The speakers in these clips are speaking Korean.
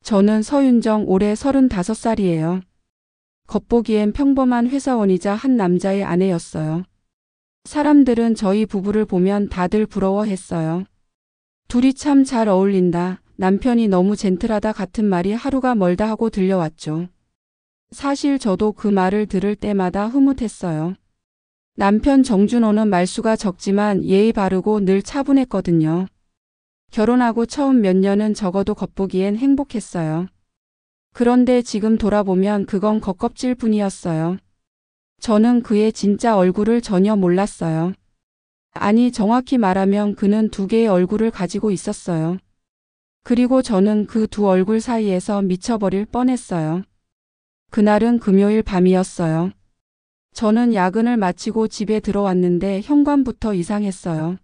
저는 서윤정, 올해 35살이에요. 겉보기엔 평범한 회사원이자 한 남자의 아내였어요. 사람들은 저희 부부를 보면 다들 부러워했어요. 둘이 참 잘 어울린다. 남편이 너무 젠틀하다 같은 말이 하루가 멀다 하고 들려왔죠. 사실 저도 그 말을 들을 때마다 흐뭇했어요. 남편 정준호는 말수가 적지만 예의 바르고 늘 차분했거든요. 결혼하고 처음 몇 년은 적어도 겉보기엔 행복했어요. 그런데 지금 돌아보면 그건 겉껍질 뿐이었어요. 저는 그의 진짜 얼굴을 전혀 몰랐어요. 아니, 정확히 말하면 그는 두 개의 얼굴을 가지고 있었어요. 그리고 저는 그 두 얼굴 사이에서 미쳐버릴 뻔했어요. 그날은 금요일 밤이었어요. 저는 야근을 마치고 집에 들어왔는데 현관부터 이상했어요.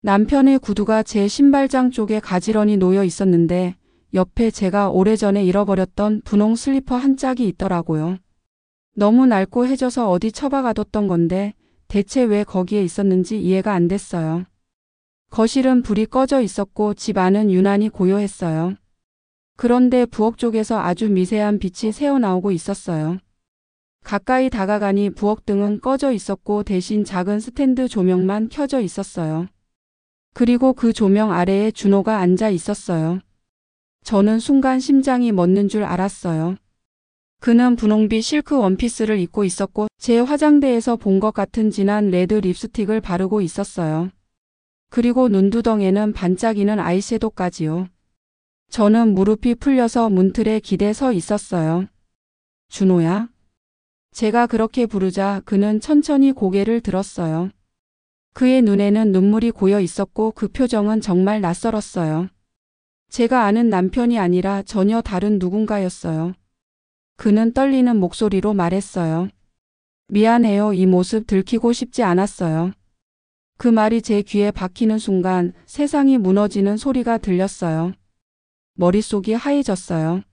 남편의 구두가 제 신발장 쪽에 가지런히 놓여 있었는데 옆에 제가 오래전에 잃어버렸던 분홍 슬리퍼 한 짝이 있더라고요. 너무 낡고 해져서 어디 처박아뒀던 건데 대체 왜 거기에 있었는지 이해가 안 됐어요. 거실은 불이 꺼져 있었고 집 안은 유난히 고요했어요. 그런데 부엌 쪽에서 아주 미세한 빛이 새어나오고 있었어요. 가까이 다가가니 부엌등은 꺼져 있었고 대신 작은 스탠드 조명만 켜져 있었어요. 그리고 그 조명 아래에 준호가 앉아 있었어요. 저는 순간 심장이 멎는 줄 알았어요. 그는 분홍빛 실크 원피스를 입고 있었고 제 화장대에서 본 것 같은 진한 레드 립스틱을 바르고 있었어요. 그리고 눈두덩에는 반짝이는 아이섀도까지요. 저는 무릎이 풀려서 문틀에 기대 서 있었어요. 준호야? 제가 그렇게 부르자 그는 천천히 고개를 들었어요. 그의 눈에는 눈물이 고여 있었고 그 표정은 정말 낯설었어요. 제가 아는 남편이 아니라 전혀 다른 누군가였어요. 그는 떨리는 목소리로 말했어요. 미안해요. 이 모습 들키고 싶지 않았어요. 그 말이 제 귀에 박히는 순간 세상이 무너지는 소리가 들렸어요. 머릿속이 하얘졌어요.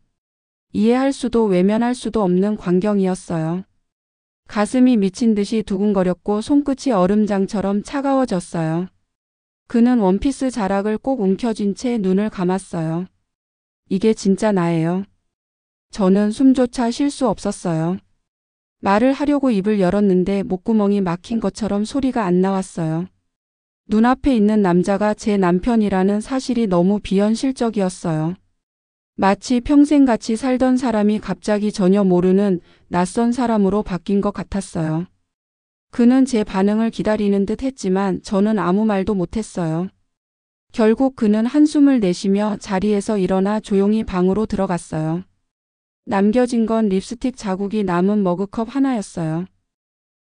이해할 수도 외면할 수도 없는 광경이었어요. 가슴이 미친 듯이 두근거렸고 손끝이 얼음장처럼 차가워졌어요. 그는 원피스 자락을 꼭 움켜쥔 채 눈을 감았어요. 이게 진짜 나예요. 저는 숨조차 쉴 수 없었어요. 말을 하려고 입을 열었는데 목구멍이 막힌 것처럼 소리가 안 나왔어요. 눈앞에 있는 남자가 제 남편이라는 사실이 너무 비현실적이었어요. 마치 평생 같이 살던 사람이 갑자기 전혀 모르는 낯선 사람으로 바뀐 것 같았어요. 그는 제 반응을 기다리는 듯 했지만 저는 아무 말도 못했어요. 결국 그는 한숨을 내쉬며 자리에서 일어나 조용히 방으로 들어갔어요. 남겨진 건 립스틱 자국이 남은 머그컵 하나였어요.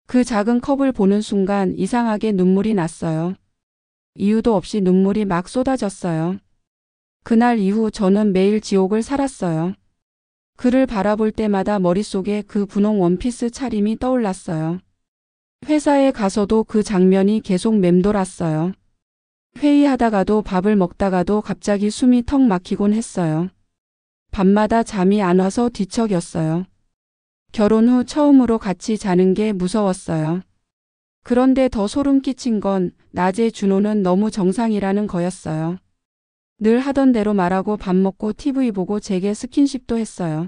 그 작은 컵을 보는 순간 이상하게 눈물이 났어요. 이유도 없이 눈물이 막 쏟아졌어요. 그날 이후 저는 매일 지옥을 살았어요. 그를 바라볼 때마다 머릿속에 그 분홍 원피스 차림이 떠올랐어요. 회사에 가서도 그 장면이 계속 맴돌았어요. 회의하다가도 밥을 먹다가도 갑자기 숨이 턱 막히곤 했어요. 밤마다 잠이 안 와서 뒤척였어요. 결혼 후 처음으로 같이 자는 게 무서웠어요. 그런데 더 소름 끼친 건 낮에 준호는 너무 정상이라는 거였어요. 늘 하던 대로 말하고 밥 먹고 TV 보고 제게 스킨십도 했어요.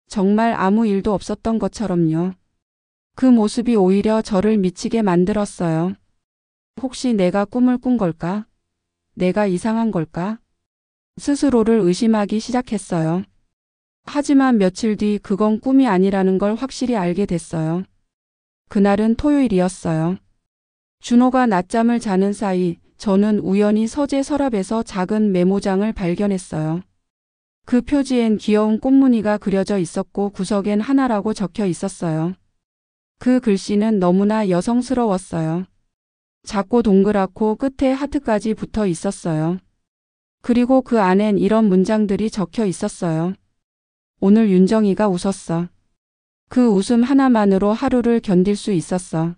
정말 아무 일도 없었던 것처럼요. 그 모습이 오히려 저를 미치게 만들었어요. 혹시 내가 꿈을 꾼 걸까? 내가 이상한 걸까? 스스로를 의심하기 시작했어요. 하지만 며칠 뒤 그건 꿈이 아니라는 걸 확실히 알게 됐어요. 그날은 토요일이었어요. 준호가 낮잠을 자는 사이 저는 우연히 서재 서랍에서 작은 메모장을 발견했어요. 그 표지엔 귀여운 꽃무늬가 그려져 있었고 구석엔 하나라고 적혀 있었어요. 그 글씨는 너무나 여성스러웠어요. 작고 동그랗고 끝에 하트까지 붙어 있었어요. 그리고 그 안엔 이런 문장들이 적혀 있었어요. 오늘 윤정이가 웃었어. 그 웃음 하나만으로 하루를 견딜 수 있었어.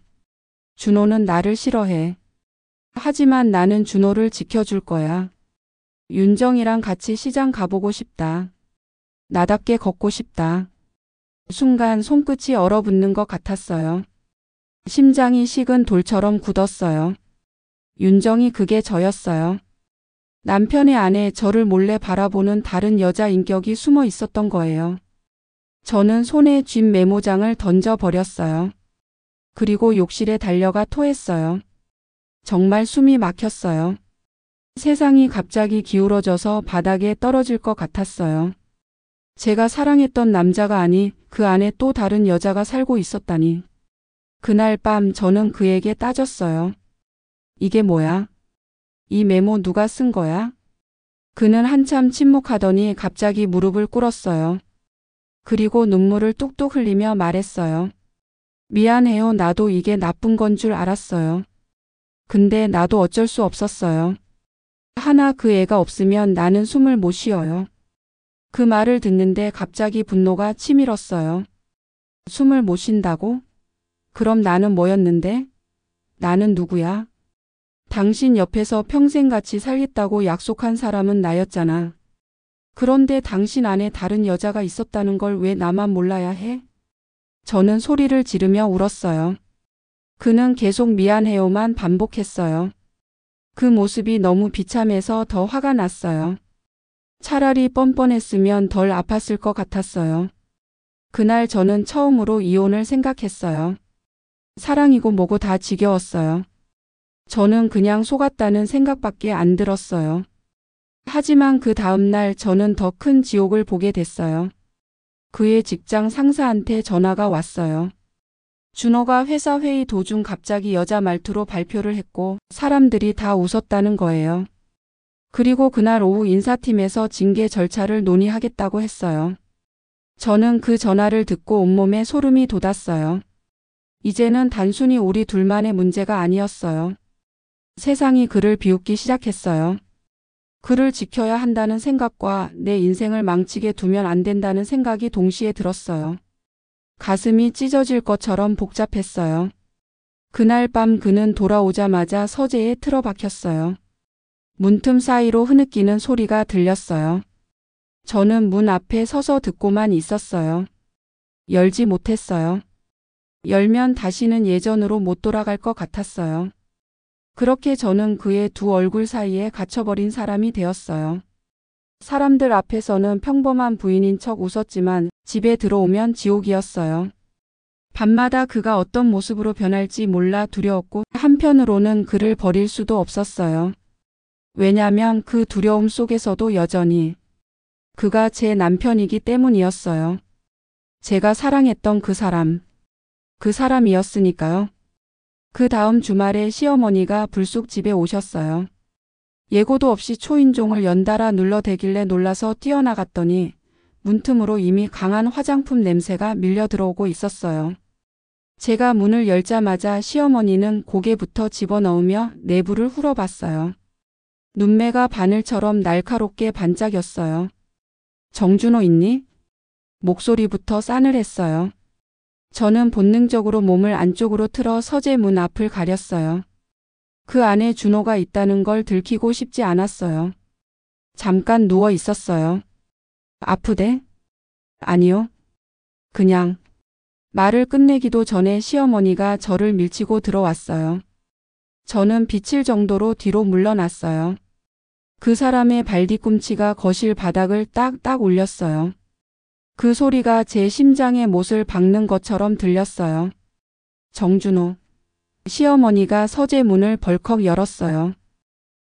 준호는 나를 싫어해. 하지만 나는 준호를 지켜줄 거야. 윤정이랑 같이 시장 가보고 싶다. 나답게 걷고 싶다. 순간 손끝이 얼어붙는 것 같았어요. 심장이 식은 돌처럼 굳었어요. 윤정이 그게 저였어요. 남편의 안에 저를 몰래 바라보는 다른 여자 인격이 숨어 있었던 거예요. 저는 손에 쥔 메모장을 던져버렸어요. 그리고 욕실에 달려가 토했어요. 정말 숨이 막혔어요. 세상이 갑자기 기울어져서 바닥에 떨어질 것 같았어요. 제가 사랑했던 남자가 아니 그 안에 또 다른 여자가 살고 있었다니. 그날 밤 저는 그에게 따졌어요. 이게 뭐야? 이 메모 누가 쓴 거야? 그는 한참 침묵하더니 갑자기 무릎을 꿇었어요. 그리고 눈물을 뚝뚝 흘리며 말했어요. 미안해요. 나도 이게 나쁜 건 줄 알았어요. 근데 나도 어쩔 수 없었어요. 하나 그 애가 없으면 나는 숨을 못 쉬어요. 그 말을 듣는데 갑자기 분노가 치밀었어요. 숨을 못 쉰다고? 그럼 나는 뭐였는데? 나는 누구야? 당신 옆에서 평생 같이 살겠다고 약속한 사람은 나였잖아. 그런데 당신 안에 다른 여자가 있었다는 걸 왜 나만 몰라야 해? 저는 소리를 지르며 울었어요. 그는 계속 미안해요만 반복했어요. 그 모습이 너무 비참해서 더 화가 났어요. 차라리 뻔뻔했으면 덜 아팠을 것 같았어요. 그날 저는 처음으로 이혼을 생각했어요. 사랑이고 뭐고 다 지겨웠어요. 저는 그냥 속았다는 생각밖에 안 들었어요. 하지만 그 다음날 저는 더 큰 지옥을 보게 됐어요. 그의 직장 상사한테 전화가 왔어요. 준호가 회사 회의 도중 갑자기 여자 말투로 발표를 했고 사람들이 다 웃었다는 거예요. 그리고 그날 오후 인사팀에서 징계 절차를 논의하겠다고 했어요. 저는 그 전화를 듣고 온몸에 소름이 돋았어요. 이제는 단순히 우리 둘만의 문제가 아니었어요. 세상이 그를 비웃기 시작했어요. 그를 지켜야 한다는 생각과 내 인생을 망치게 두면 안 된다는 생각이 동시에 들었어요. 가슴이 찢어질 것처럼 복잡했어요. 그날 밤 그는 돌아오자마자 서재에 틀어박혔어요. 문틈 사이로 흐느끼는 소리가 들렸어요. 저는 문 앞에 서서 듣고만 있었어요. 열지 못했어요. 열면 다시는 예전으로 못 돌아갈 것 같았어요. 그렇게 저는 그의 두 얼굴 사이에 갇혀버린 사람이 되었어요. 사람들 앞에서는 평범한 부인인 척 웃었지만 집에 들어오면 지옥이었어요. 밤마다 그가 어떤 모습으로 변할지 몰라 두려웠고 한편으로는 그를 버릴 수도 없었어요. 왜냐하면 그 두려움 속에서도 여전히 그가 제 남편이기 때문이었어요. 제가 사랑했던 그 사람이었으니까요. 그 다음 주말에 시어머니가 불쑥 집에 오셨어요. 예고도 없이 초인종을 연달아 눌러대길래 놀라서 뛰어나갔더니 문틈으로 이미 강한 화장품 냄새가 밀려 들어오고 있었어요. 제가 문을 열자마자 시어머니는 고개부터 집어넣으며 내부를 훑어봤어요. 눈매가 바늘처럼 날카롭게 반짝였어요. 정준호 있니? 목소리부터 싸늘했어요. 저는 본능적으로 몸을 안쪽으로 틀어 서재 문 앞을 가렸어요. 그 안에 준호가 있다는 걸 들키고 싶지 않았어요. 잠깐 누워 있었어요. 아프대? 아니요. 그냥. 말을 끝내기도 전에 시어머니가 저를 밀치고 들어왔어요. 저는 비칠 정도로 뒤로 물러났어요. 그 사람의 발뒤꿈치가 거실 바닥을 딱딱 울렸어요. 그 소리가 제 심장의 못을 박는 것처럼 들렸어요. 정준호. 시어머니가 서재 문을 벌컥 열었어요.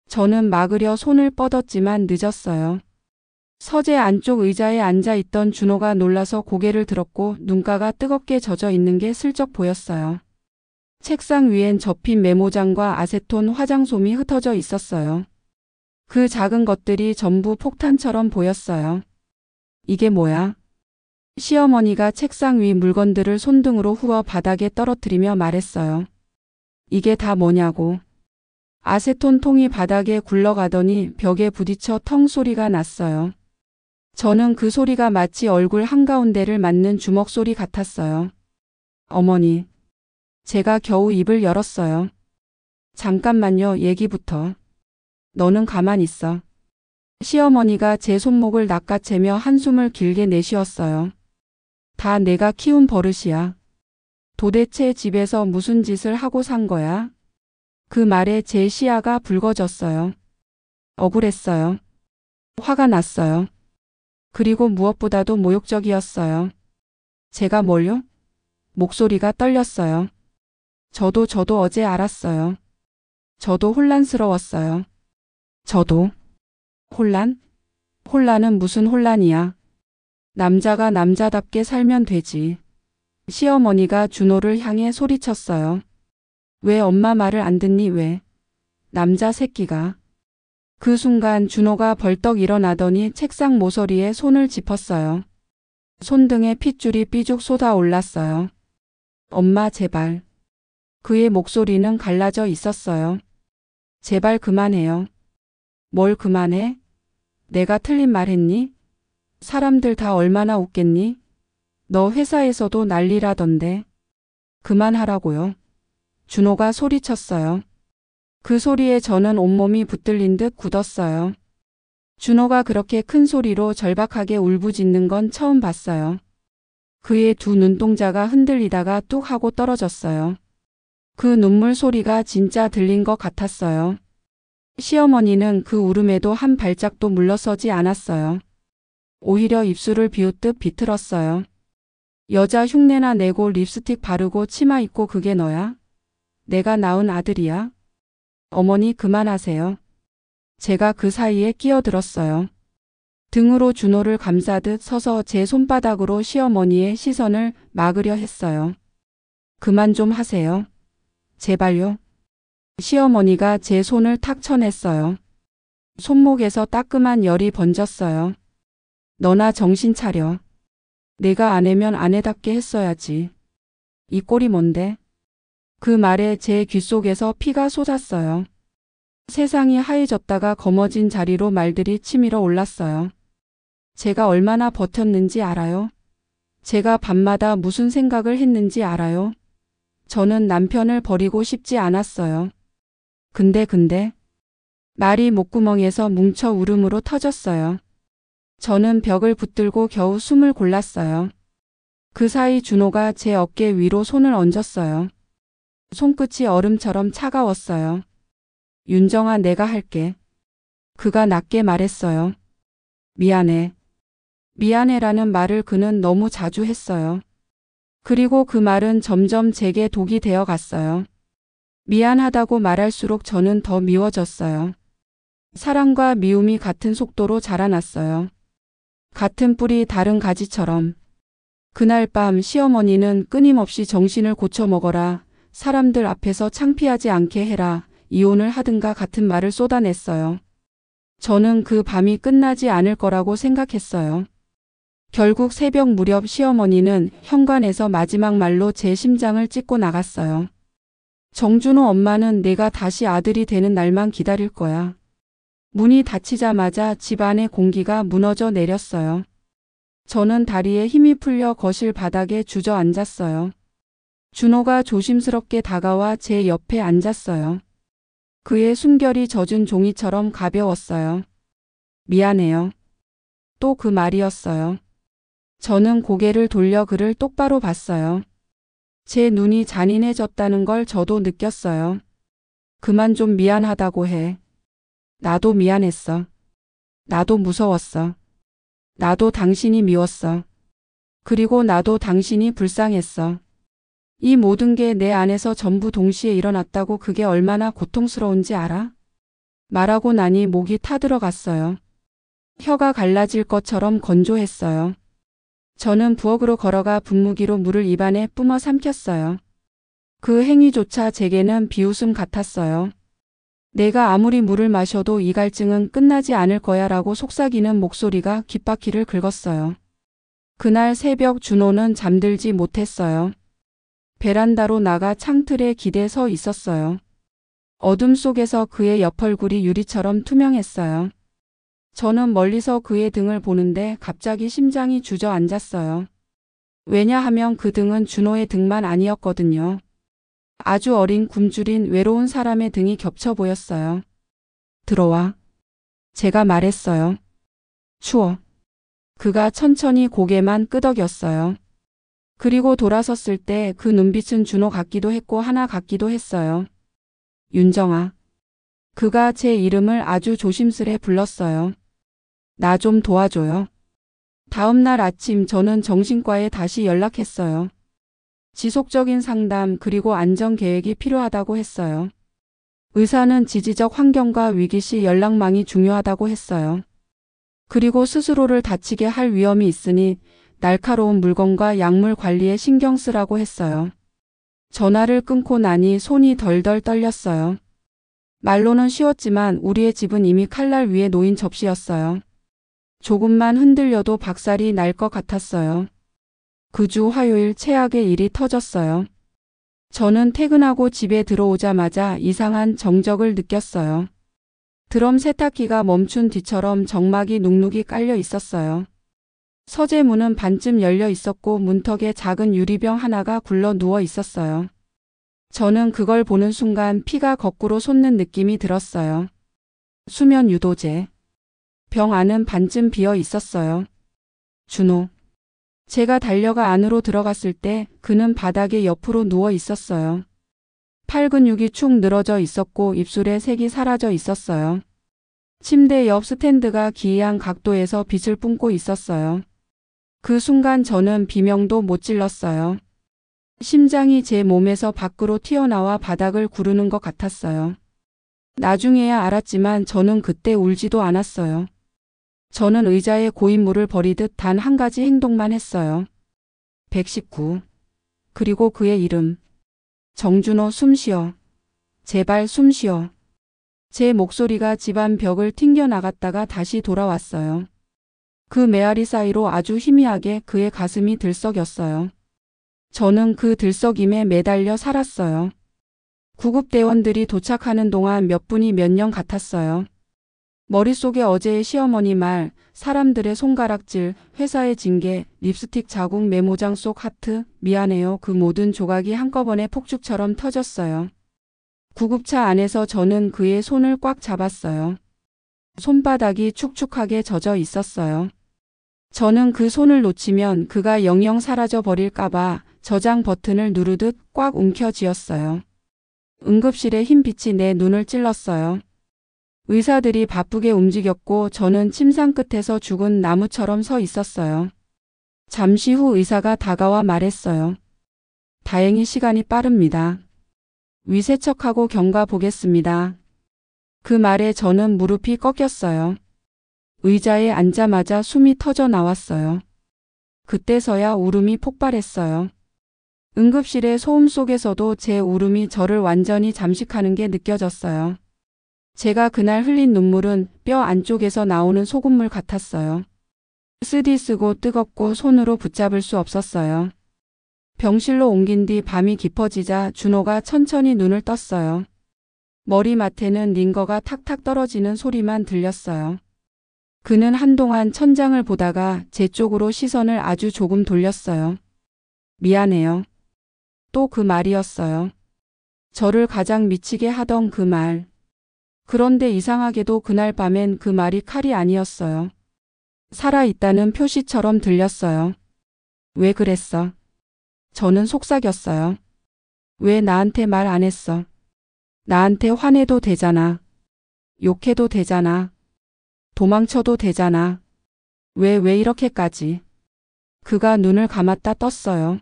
저는 막으려 손을 뻗었지만 늦었어요. 서재 안쪽 의자에 앉아있던 준호가 놀라서 고개를 들었고 눈가가 뜨겁게 젖어 있는 게 슬쩍 보였어요. 책상 위엔 접힌 메모장과 아세톤 화장솜이 흩어져 있었어요. 그 작은 것들이 전부 폭탄처럼 보였어요. 이게 뭐야? 시어머니가 책상 위 물건들을 손등으로 후어 바닥에 떨어뜨리며 말했어요. 이게 다 뭐냐고. 아세톤 통이 바닥에 굴러가더니 벽에 부딪혀 텅 소리가 났어요. 저는 그 소리가 마치 얼굴 한가운데를 맞는 주먹 소리 같았어요. 어머니. 제가 겨우 입을 열었어요. 잠깐만요, 얘기부터. 너는 가만 있어. 시어머니가 제 손목을 낚아채며 한숨을 길게 내쉬었어요. 다 내가 키운 버릇이야. 도대체 집에서 무슨 짓을 하고 산 거야? 그 말에 제 시야가 붉어졌어요. 억울했어요. 화가 났어요. 그리고 무엇보다도 모욕적이었어요. 제가 뭘요? 목소리가 떨렸어요. 저도 어제 알았어요. 저도 혼란스러웠어요. 저도. 혼란? 혼란은 무슨 혼란이야? 남자가 남자답게 살면 되지. 시어머니가 준호를 향해 소리쳤어요. 왜 엄마 말을 안 듣니 왜? 남자 새끼가. 그 순간 준호가 벌떡 일어나더니 책상 모서리에 손을 짚었어요. 손등에 핏줄이 삐죽 쏟아올랐어요. 엄마 제발. 그의 목소리는 갈라져 있었어요. 제발 그만해요. 뭘 그만해? 내가 틀린 말 했니? 사람들 다 얼마나 웃겠니? 너 회사에서도 난리라던데. 그만하라고요. 준호가 소리쳤어요. 그 소리에 저는 온몸이 붙들린 듯 굳었어요. 준호가 그렇게 큰 소리로 절박하게 울부짖는 건 처음 봤어요. 그의 두 눈동자가 흔들리다가 뚝 하고 떨어졌어요. 그 눈물 소리가 진짜 들린 것 같았어요. 시어머니는 그 울음에도 한 발짝도 물러서지 않았어요. 오히려 입술을 비웃듯 비틀었어요. 여자 흉내나 내고 립스틱 바르고 치마 입고 그게 너야? 내가 낳은 아들이야? 어머니 그만하세요. 제가 그 사이에 끼어들었어요. 등으로 준호를 감싸듯 서서 제 손바닥으로 시어머니의 시선을 막으려 했어요. 그만 좀 하세요. 제발요. 시어머니가 제 손을 탁 쳐냈어요. 손목에서 따끔한 열이 번졌어요. 너나 정신 차려. 내가 아내면 아내답게 했어야지. 이 꼴이 뭔데? 그 말에 제 귓속에서 피가 쏟았어요. 세상이 하얘졌다가 검어진 자리로 말들이 치밀어 올랐어요. 제가 얼마나 버텼는지 알아요? 제가 밤마다 무슨 생각을 했는지 알아요? 저는 남편을 버리고 싶지 않았어요. 근데 말이 목구멍에서 뭉쳐 울음으로 터졌어요. 저는 벽을 붙들고 겨우 숨을 골랐어요. 그 사이 준호가 제 어깨 위로 손을 얹었어요. 손끝이 얼음처럼 차가웠어요. 윤정아 내가 할게. 그가 낮게 말했어요. 미안해. 미안해라는 말을 그는 너무 자주 했어요. 그리고 그 말은 점점 제게 독이 되어 갔어요. 미안하다고 말할수록 저는 더 미워졌어요. 사랑과 미움이 같은 속도로 자라났어요. 같은 뿌리 다른 가지처럼. 그날 밤 시어머니는 끊임없이 정신을 고쳐 먹어라. 사람들 앞에서 창피하지 않게 해라. 이혼을 하든가 같은 말을 쏟아냈어요. 저는 그 밤이 끝나지 않을 거라고 생각했어요. 결국 새벽 무렵 시어머니는 현관에서 마지막 말로 제 심장을 찢고 나갔어요. 정준호 엄마는 내가 다시 아들이 되는 날만 기다릴 거야. 문이 닫히자마자 집 안의 공기가 무너져 내렸어요. 저는 다리에 힘이 풀려 거실 바닥에 주저앉았어요. 준호가 조심스럽게 다가와 제 옆에 앉았어요. 그의 숨결이 젖은 종이처럼 가벼웠어요. 미안해요. 또 그 말이었어요. 저는 고개를 돌려 그를 똑바로 봤어요. 제 눈이 잔인해졌다는 걸 저도 느꼈어요. 그만 좀 미안하다고 해. 나도 미안했어. 나도 무서웠어. 나도 당신이 미웠어. 그리고 나도 당신이 불쌍했어. 이 모든 게 내 안에서 전부 동시에 일어났다고 그게 얼마나 고통스러운지 알아? 말하고 나니 목이 타들어갔어요. 혀가 갈라질 것처럼 건조했어요. 저는 부엌으로 걸어가 분무기로 물을 입안에 뿜어 삼켰어요. 그 행위조차 제게는 비웃음 같았어요. 내가 아무리 물을 마셔도 이 갈증은 끝나지 않을 거야 라고 속삭이는 목소리가 귓바퀴를 긁었어요. 그날 새벽 준호는 잠들지 못했어요. 베란다로 나가 창틀에 기대 서 있었어요. 어둠 속에서 그의 옆얼굴이 유리처럼 투명했어요. 저는 멀리서 그의 등을 보는데 갑자기 심장이 주저앉았어요. 왜냐하면 그 등은 준호의 등만 아니었거든요. 아주 어린 굶주린 외로운 사람의 등이 겹쳐 보였어요. 들어와. 제가 말했어요. 추워. 그가 천천히 고개만 끄덕였어요. 그리고 돌아섰을 때 그 눈빛은 준호 같기도 했고 하나 같기도 했어요. 윤정아. 그가 제 이름을 아주 조심스레 불렀어요. 나 좀 도와줘요. 다음 날 아침 저는 정신과에 다시 연락했어요. 지속적인 상담 그리고 안전 계획이 필요하다고 했어요. 의사는 지지적 환경과 위기시 연락망이 중요하다고 했어요. 그리고 스스로를 다치게 할 위험이 있으니 날카로운 물건과 약물 관리에 신경 쓰라고 했어요. 전화를 끊고 나니 손이 덜덜 떨렸어요. 말로는 쉬웠지만 우리의 집은 이미 칼날 위에 놓인 접시였어요. 조금만 흔들려도 박살이 날 것 같았어요. 그 주 화요일 최악의 일이 터졌어요. 저는 퇴근하고 집에 들어오자마자 이상한 정적을 느꼈어요. 드럼 세탁기가 멈춘 뒤처럼 정막이 눅눅이 깔려 있었어요. 서재문은 반쯤 열려 있었고 문턱에 작은 유리병 하나가 굴러 누워 있었어요. 저는 그걸 보는 순간 피가 거꾸로 솟는 느낌이 들었어요. 수면 유도제. 병 안은 반쯤 비어 있었어요. 준호. 제가 달려가 안으로 들어갔을 때 그는 바닥에 옆으로 누워 있었어요. 팔 근육이 축 늘어져 있었고 입술에 색이 사라져 있었어요. 침대 옆 스탠드가 기이한 각도에서 빛을 뿜고 있었어요. 그 순간 저는 비명도 못 질렀어요. 심장이 제 몸에서 밖으로 튀어나와 바닥을 구르는 것 같았어요. 나중에야 알았지만 저는 그때 울지도 않았어요. 저는 의자에 고인물을 버리듯 단 한 가지 행동만 했어요. 119. 그리고 그의 이름. 정준호 숨 쉬어. 제발 숨 쉬어. 제 목소리가 집안 벽을 튕겨 나갔다가 다시 돌아왔어요. 그 메아리 사이로 아주 희미하게 그의 가슴이 들썩였어요. 저는 그 들썩임에 매달려 살았어요. 구급대원들이 도착하는 동안 몇 분이 몇 년 같았어요. 머릿속에 어제의 시어머니 말, 사람들의 손가락질, 회사의 징계, 립스틱 자국, 메모장 속 하트, 미안해요. 그 모든 조각이 한꺼번에 폭죽처럼 터졌어요. 구급차 안에서 저는 그의 손을 꽉 잡았어요. 손바닥이 축축하게 젖어 있었어요. 저는 그 손을 놓치면 그가 영영 사라져 버릴까봐 저장 버튼을 누르듯 꽉 움켜쥐었어요. 응급실의 흰 빛이 내 눈을 찔렀어요. 의사들이 바쁘게 움직였고 저는 침상 끝에서 죽은 나무처럼 서 있었어요. 잠시 후 의사가 다가와 말했어요. 다행히 시간이 빠릅니다. 위세척하고 경과 보겠습니다. 그 말에 저는 무릎이 꺾였어요. 의자에 앉자마자 숨이 터져 나왔어요. 그때서야 울음이 폭발했어요. 응급실의 소음 속에서도 제 울음이 저를 완전히 잠식하는 게 느껴졌어요. 제가 그날 흘린 눈물은 뼈 안쪽에서 나오는 소금물 같았어요. 쓰디쓰고 뜨겁고 손으로 붙잡을 수 없었어요. 병실로 옮긴 뒤 밤이 깊어지자 준호가 천천히 눈을 떴어요. 머리맡에는 링거가 탁탁 떨어지는 소리만 들렸어요. 그는 한동안 천장을 보다가 제 쪽으로 시선을 아주 조금 돌렸어요. 미안해요. 또 그 말이었어요. 저를 가장 미치게 하던 그 말. 그런데 이상하게도 그날 밤엔 그 말이 칼이 아니었어요. 살아있다는 표시처럼 들렸어요. 왜 그랬어? 저는 속삭였어요. 왜 나한테 말 안 했어? 나한테 화내도 되잖아. 욕해도 되잖아. 도망쳐도 되잖아. 왜 이렇게까지? 그가 눈을 감았다 떴어요.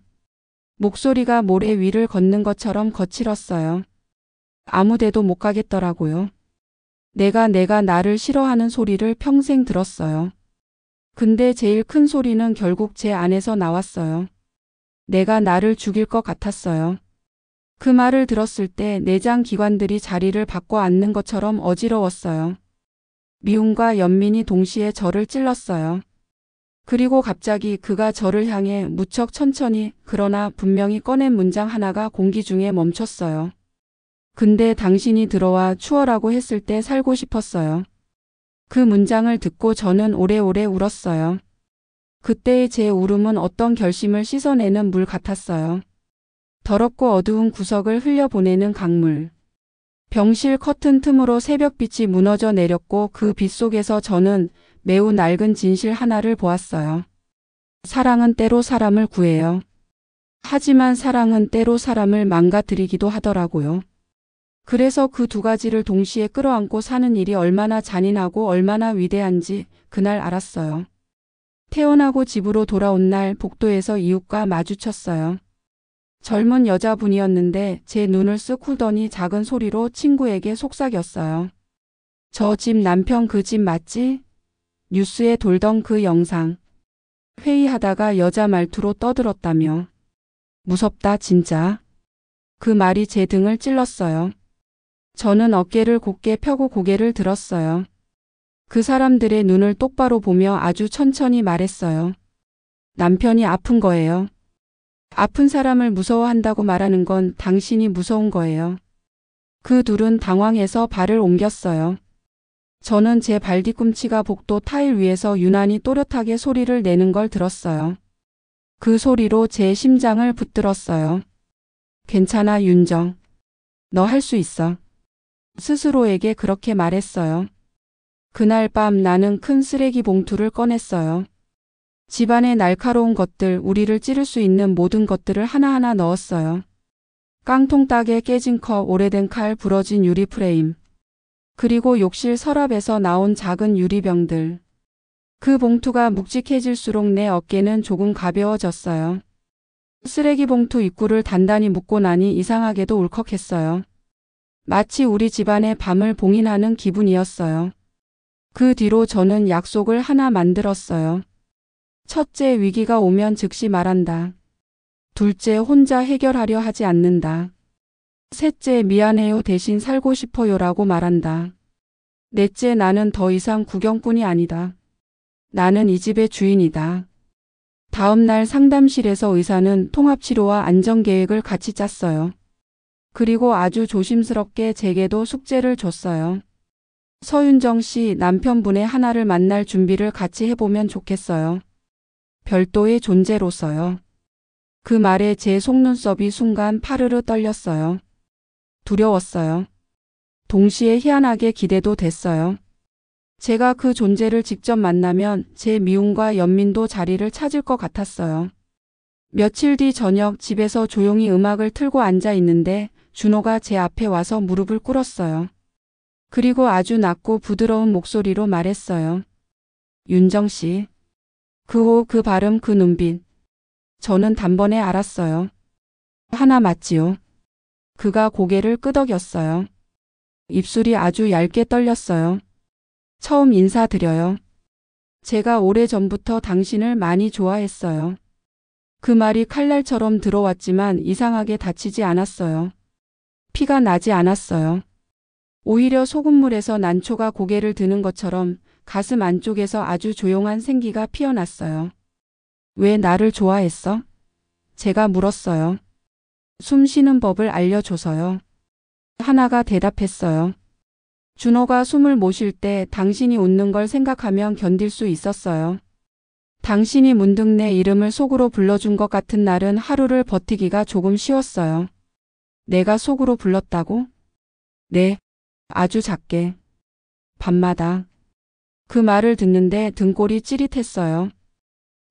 목소리가 모래 위를 걷는 것처럼 거칠었어요. 아무데도 못 가겠더라고요. 내가 나를 싫어하는 소리를 평생 들었어요. 근데 제일 큰 소리는 결국 제 안에서 나왔어요. 내가 나를 죽일 것 같았어요. 그 말을 들었을 때 내장 기관들이 자리를 바꿔 앉는 것처럼 어지러웠어요. 미움과 연민이 동시에 저를 찔렀어요. 그리고 갑자기 그가 저를 향해 무척 천천히 그러나 분명히 꺼낸 문장 하나가 공기 중에 멈췄어요. 근데 당신이 들어와 추워라고 했을 때 살고 싶었어요. 그 문장을 듣고 저는 오래오래 울었어요. 그때의 제 울음은 어떤 결심을 씻어내는 물 같았어요. 더럽고 어두운 구석을 흘려보내는 강물. 병실 커튼 틈으로 새벽빛이 무너져 내렸고 그 빛 속에서 저는 매우 낡은 진실 하나를 보았어요. 사랑은 때로 사람을 구해요. 하지만 사랑은 때로 사람을 망가뜨리기도 하더라고요. 그래서 그 두 가지를 동시에 끌어안고 사는 일이 얼마나 잔인하고 얼마나 위대한지 그날 알았어요. 퇴원하고 집으로 돌아온 날 복도에서 이웃과 마주쳤어요. 젊은 여자분이었는데 제 눈을 쓱 후더니 작은 소리로 친구에게 속삭였어요. 저 집 남편 그 집 맞지? 뉴스에 돌던 그 영상. 회의하다가 여자 말투로 떠들었다며. 무섭다 진짜. 그 말이 제 등을 찔렀어요. 저는 어깨를 곧게 펴고 고개를 들었어요. 그 사람들의 눈을 똑바로 보며 아주 천천히 말했어요. 남편이 아픈 거예요. 아픈 사람을 무서워한다고 말하는 건 당신이 무서운 거예요. 그 둘은 당황해서 발을 옮겼어요. 저는 제 발뒤꿈치가 복도 타일 위에서 유난히 또렷하게 소리를 내는 걸 들었어요. 그 소리로 제 심장을 붙들었어요. 괜찮아 윤정. 너 할 수 있어. 스스로에게 그렇게 말했어요. 그날 밤 나는 큰 쓰레기 봉투를 꺼냈어요. 집안의 날카로운 것들, 우리를 찌를 수 있는 모든 것들을 하나하나 넣었어요. 깡통 따개 깨진 컵, 오래된 칼, 부러진 유리 프레임. 그리고 욕실 서랍에서 나온 작은 유리병들. 그 봉투가 묵직해질수록 내 어깨는 조금 가벼워졌어요. 쓰레기 봉투 입구를 단단히 묶고 나니 이상하게도 울컥했어요. 마치 우리 집안의 밤을 봉인하는 기분이었어요. 그 뒤로 저는 약속을 하나 만들었어요. 첫째, 위기가 오면 즉시 말한다. 둘째, 혼자 해결하려 하지 않는다. 셋째, 미안해요 대신 살고 싶어요라고 말한다. 넷째, 나는 더 이상 구경꾼이 아니다. 나는 이 집의 주인이다. 다음 날 상담실에서 의사는 통합치료와 안전계획을 같이 짰어요. 그리고 아주 조심스럽게 제게도 숙제를 줬어요. 서윤정 씨, 남편분의 하나를 만날 준비를 같이 해보면 좋겠어요. 별도의 존재로서요. 그 말에 제 속눈썹이 순간 파르르 떨렸어요. 두려웠어요. 동시에 희한하게 기대도 됐어요. 제가 그 존재를 직접 만나면 제 미움과 연민도 자리를 찾을 것 같았어요. 며칠 뒤 저녁 집에서 조용히 음악을 틀고 앉아 있는데 준호가 제 앞에 와서 무릎을 꿇었어요. 그리고 아주 낮고 부드러운 목소리로 말했어요. 윤정 씨. 그 호흡, 그 발음, 그 눈빛. 저는 단번에 알았어요. 하나 맞지요. 그가 고개를 끄덕였어요. 입술이 아주 얇게 떨렸어요. 처음 인사드려요. 제가 오래전부터 당신을 많이 좋아했어요. 그 말이 칼날처럼 들어왔지만 이상하게 다치지 않았어요. 피가 나지 않았어요. 오히려 소금물에서 난초가 고개를 드는 것처럼 가슴 안쪽에서 아주 조용한 생기가 피어났어요. 왜 나를 좋아했어? 제가 물었어요. 숨 쉬는 법을 알려줘서요. 하나가 대답했어요. 준호가 숨을 못 쉴 때 당신이 웃는 걸 생각하면 견딜 수 있었어요. 당신이 문득 내 이름을 속으로 불러준 것 같은 날은 하루를 버티기가 조금 쉬웠어요. 내가 속으로 불렀다고? 네, 아주 작게. 밤마다. 그 말을 듣는데 등골이 찌릿했어요.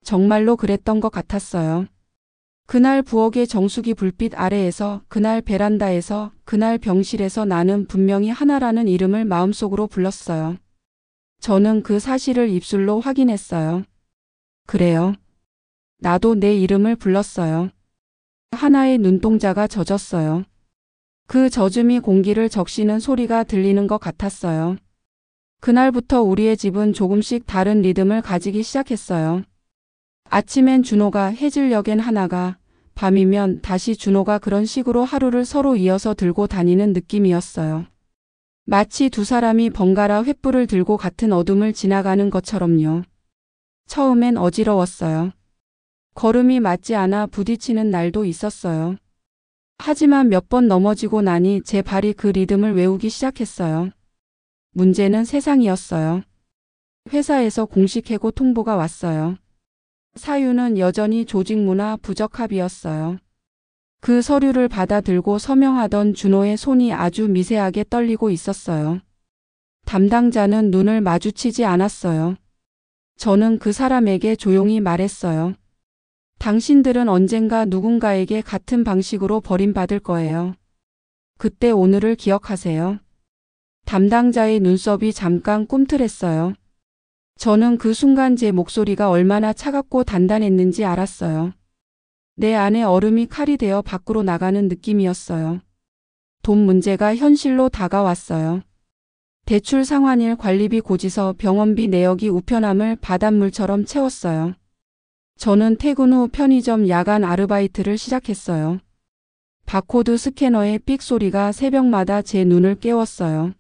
정말로 그랬던 것 같았어요. 그날 부엌의 정수기 불빛 아래에서, 그날 베란다에서, 그날 병실에서 나는 분명히 하나라는 이름을 마음속으로 불렀어요. 저는 그 사실을 입술로 확인했어요. 그래요. 나도 내 이름을 불렀어요. 하나의 눈동자가 젖었어요. 그 젖음이 공기를 적시는 소리가 들리는 것 같았어요. 그날부터 우리의 집은 조금씩 다른 리듬을 가지기 시작했어요. 아침엔 준호가, 해질녘엔 하나가, 밤이면 다시 준호가 그런 식으로 하루를 서로 이어서 들고 다니는 느낌이었어요. 마치 두 사람이 번갈아 횃불을 들고 같은 어둠을 지나가는 것처럼요. 처음엔 어지러웠어요. 걸음이 맞지 않아 부딪히는 날도 있었어요. 하지만 몇 번 넘어지고 나니 제 발이 그 리듬을 외우기 시작했어요. 문제는 세상이었어요. 회사에서 공식 해고 통보가 왔어요. 사유는 여전히 조직 문화 부적합이었어요. 그 서류를 받아들고 서명하던 준호의 손이 아주 미세하게 떨리고 있었어요. 담당자는 눈을 마주치지 않았어요. 저는 그 사람에게 조용히 말했어요. 당신들은 언젠가 누군가에게 같은 방식으로 버림받을 거예요. 그때 오늘을 기억하세요. 담당자의 눈썹이 잠깐 꿈틀했어요. 저는 그 순간 제 목소리가 얼마나 차갑고 단단했는지 알았어요. 내 안에 얼음이 칼이 되어 밖으로 나가는 느낌이었어요. 돈 문제가 현실로 다가왔어요. 대출 상환일 관리비 고지서 병원비 내역이 우편함을 바닷물처럼 채웠어요. 저는 퇴근 후 편의점 야간 아르바이트를 시작했어요. 바코드 스캐너의 삑 소리가 새벽마다 제 눈을 깨웠어요.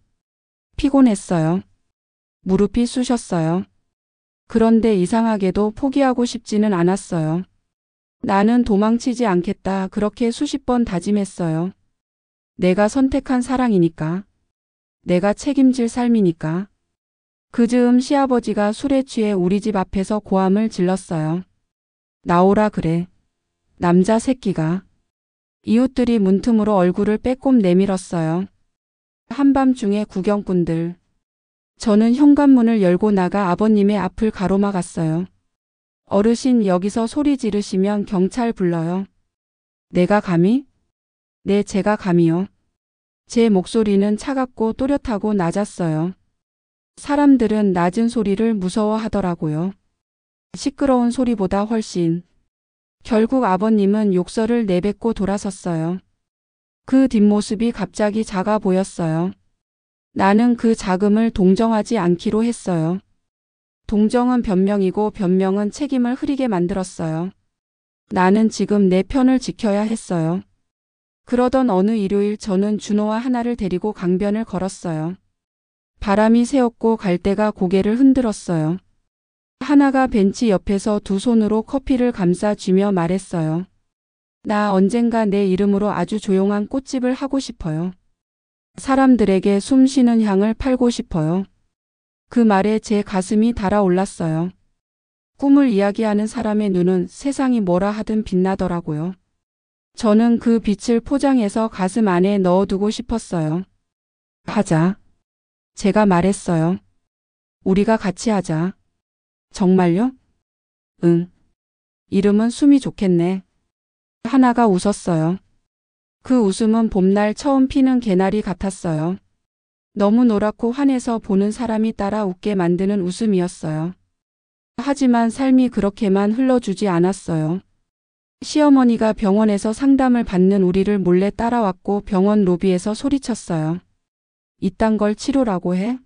피곤했어요. 무릎이 쑤셨어요. 그런데 이상하게도 포기하고 싶지는 않았어요. 나는 도망치지 않겠다 그렇게 수십 번 다짐했어요. 내가 선택한 사랑이니까. 내가 책임질 삶이니까. 그 즈음 시아버지가 술에 취해 우리 집 앞에서 고함을 질렀어요. 나오라 그래. 남자 새끼가. 이웃들이 문틈으로 얼굴을 빼꼼 내밀었어요. 한밤중에 구경꾼들. 저는 현관문을 열고 나가 아버님의 앞을 가로막았어요. 어르신 여기서 소리 지르시면 경찰 불러요. 내가 감히? 네, 제가 감히요. 제 목소리는 차갑고 또렷하고 낮았어요. 사람들은 낮은 소리를 무서워하더라고요. 시끄러운 소리보다 훨씬. 결국 아버님은 욕설을 내뱉고 돌아섰어요. 그 뒷모습이 갑자기 작아 보였어요. 나는 그 작음을 동정하지 않기로 했어요. 동정은 변명이고 변명은 책임을 흐리게 만들었어요. 나는 지금 내 편을 지켜야 했어요. 그러던 어느 일요일 저는 준호와 하나를 데리고 강변을 걸었어요. 바람이 새었고 갈대가 고개를 흔들었어요. 하나가 벤치 옆에서 두 손으로 커피를 감싸 쥐며 말했어요. 나 언젠가 내 이름으로 아주 조용한 꽃집을 하고 싶어요. 사람들에게 숨 쉬는 향을 팔고 싶어요. 그 말에 제 가슴이 달아올랐어요. 꿈을 이야기하는 사람의 눈은 세상이 뭐라 하든 빛나더라고요. 저는 그 빛을 포장해서 가슴 안에 넣어두고 싶었어요. 하자. 제가 말했어요. 우리가 같이 하자. 정말요? 응. 이름은 숨이 좋겠네. 하나가 웃었어요. 그 웃음은 봄날 처음 피는 개나리 같았어요. 너무 노랗고 환해서 보는 사람이 따라 웃게 만드는 웃음이었어요. 하지만 삶이 그렇게만 흘러주지 않았어요. 시어머니가 병원에서 상담을 받는 우리를 몰래 따라왔고 병원 로비에서 소리쳤어요. 이딴 걸 치료라고 해?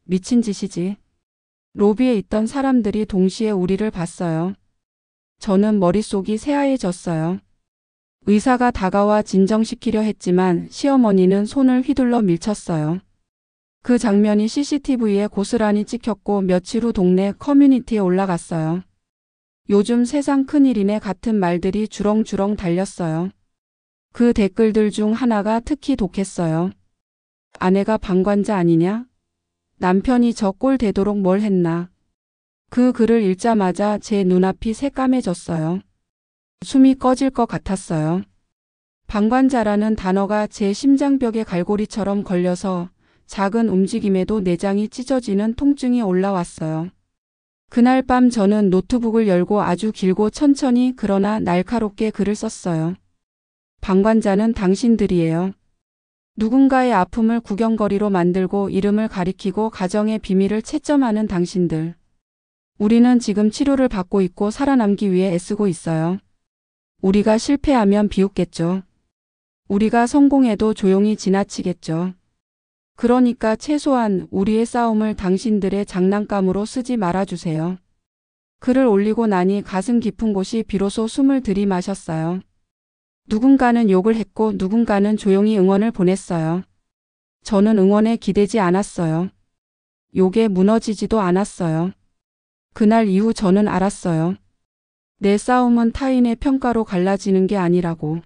미친 짓이지. 로비에 있던 사람들이 동시에 우리를 봤어요. 저는 머릿속이 새하얘졌어요. 의사가 다가와 진정시키려 했지만 시어머니는 손을 휘둘러 밀쳤어요. 그 장면이 CCTV에 고스란히 찍혔고 며칠 후 동네 커뮤니티에 올라갔어요. 요즘 세상 큰일이네 같은 말들이 주렁주렁 달렸어요. 그 댓글들 중 하나가 특히 독했어요. 아내가 방관자 아니냐? 남편이 저 꼴 되도록 뭘 했나? 그 글을 읽자마자 제 눈앞이 새까매졌어요. 숨이 꺼질 것 같았어요. 방관자라는 단어가 제 심장벽에 갈고리처럼 걸려서 작은 움직임에도 내장이 찢어지는 통증이 올라왔어요. 그날 밤 저는 노트북을 열고 아주 길고 천천히 그러나 날카롭게 글을 썼어요. 방관자는 당신들이에요. 누군가의 아픔을 구경거리로 만들고 이름을 가리키고 가정의 비밀을 채점하는 당신들. 우리는 지금 치료를 받고 있고 살아남기 위해 애쓰고 있어요. 우리가 실패하면 비웃겠죠. 우리가 성공해도 조용히 지나치겠죠. 그러니까 최소한 우리의 싸움을 당신들의 장난감으로 쓰지 말아주세요. 글을 올리고 나니 가슴 깊은 곳이 비로소 숨을 들이마셨어요. 누군가는 욕을 했고 누군가는 조용히 응원을 보냈어요. 저는 응원에 기대지 않았어요. 욕에 무너지지도 않았어요. 그날 이후 저는 알았어요. 내 싸움은 타인의 평가로 갈라지는 게 아니라고.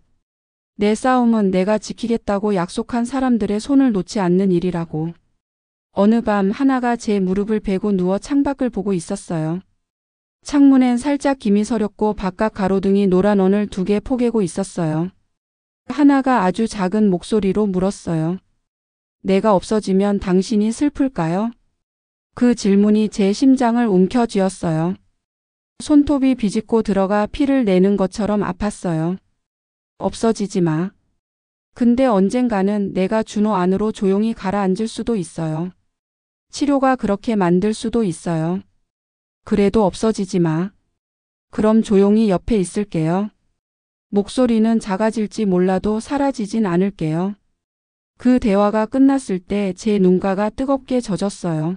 내 싸움은 내가 지키겠다고 약속한 사람들의 손을 놓지 않는 일이라고. 어느 밤 하나가 제 무릎을 베고 누워 창밖을 보고 있었어요. 창문엔 살짝 김이 서렸고 바깥 가로등이 노란 원을 2개 포개고 있었어요. 하나가 아주 작은 목소리로 물었어요. 내가 없어지면 당신이 슬플까요? 그 질문이 제 심장을 움켜쥐었어요. 손톱이 비집고 들어가 피를 내는 것처럼 아팠어요. 없어지지 마. 근데 언젠가는 내가 준호 안으로 조용히 가라앉을 수도 있어요. 치료가 그렇게 만들 수도 있어요. 그래도 없어지지 마. 그럼 조용히 옆에 있을게요. 목소리는 작아질지 몰라도 사라지진 않을게요. 그 대화가 끝났을 때 제 눈가가 뜨겁게 젖었어요.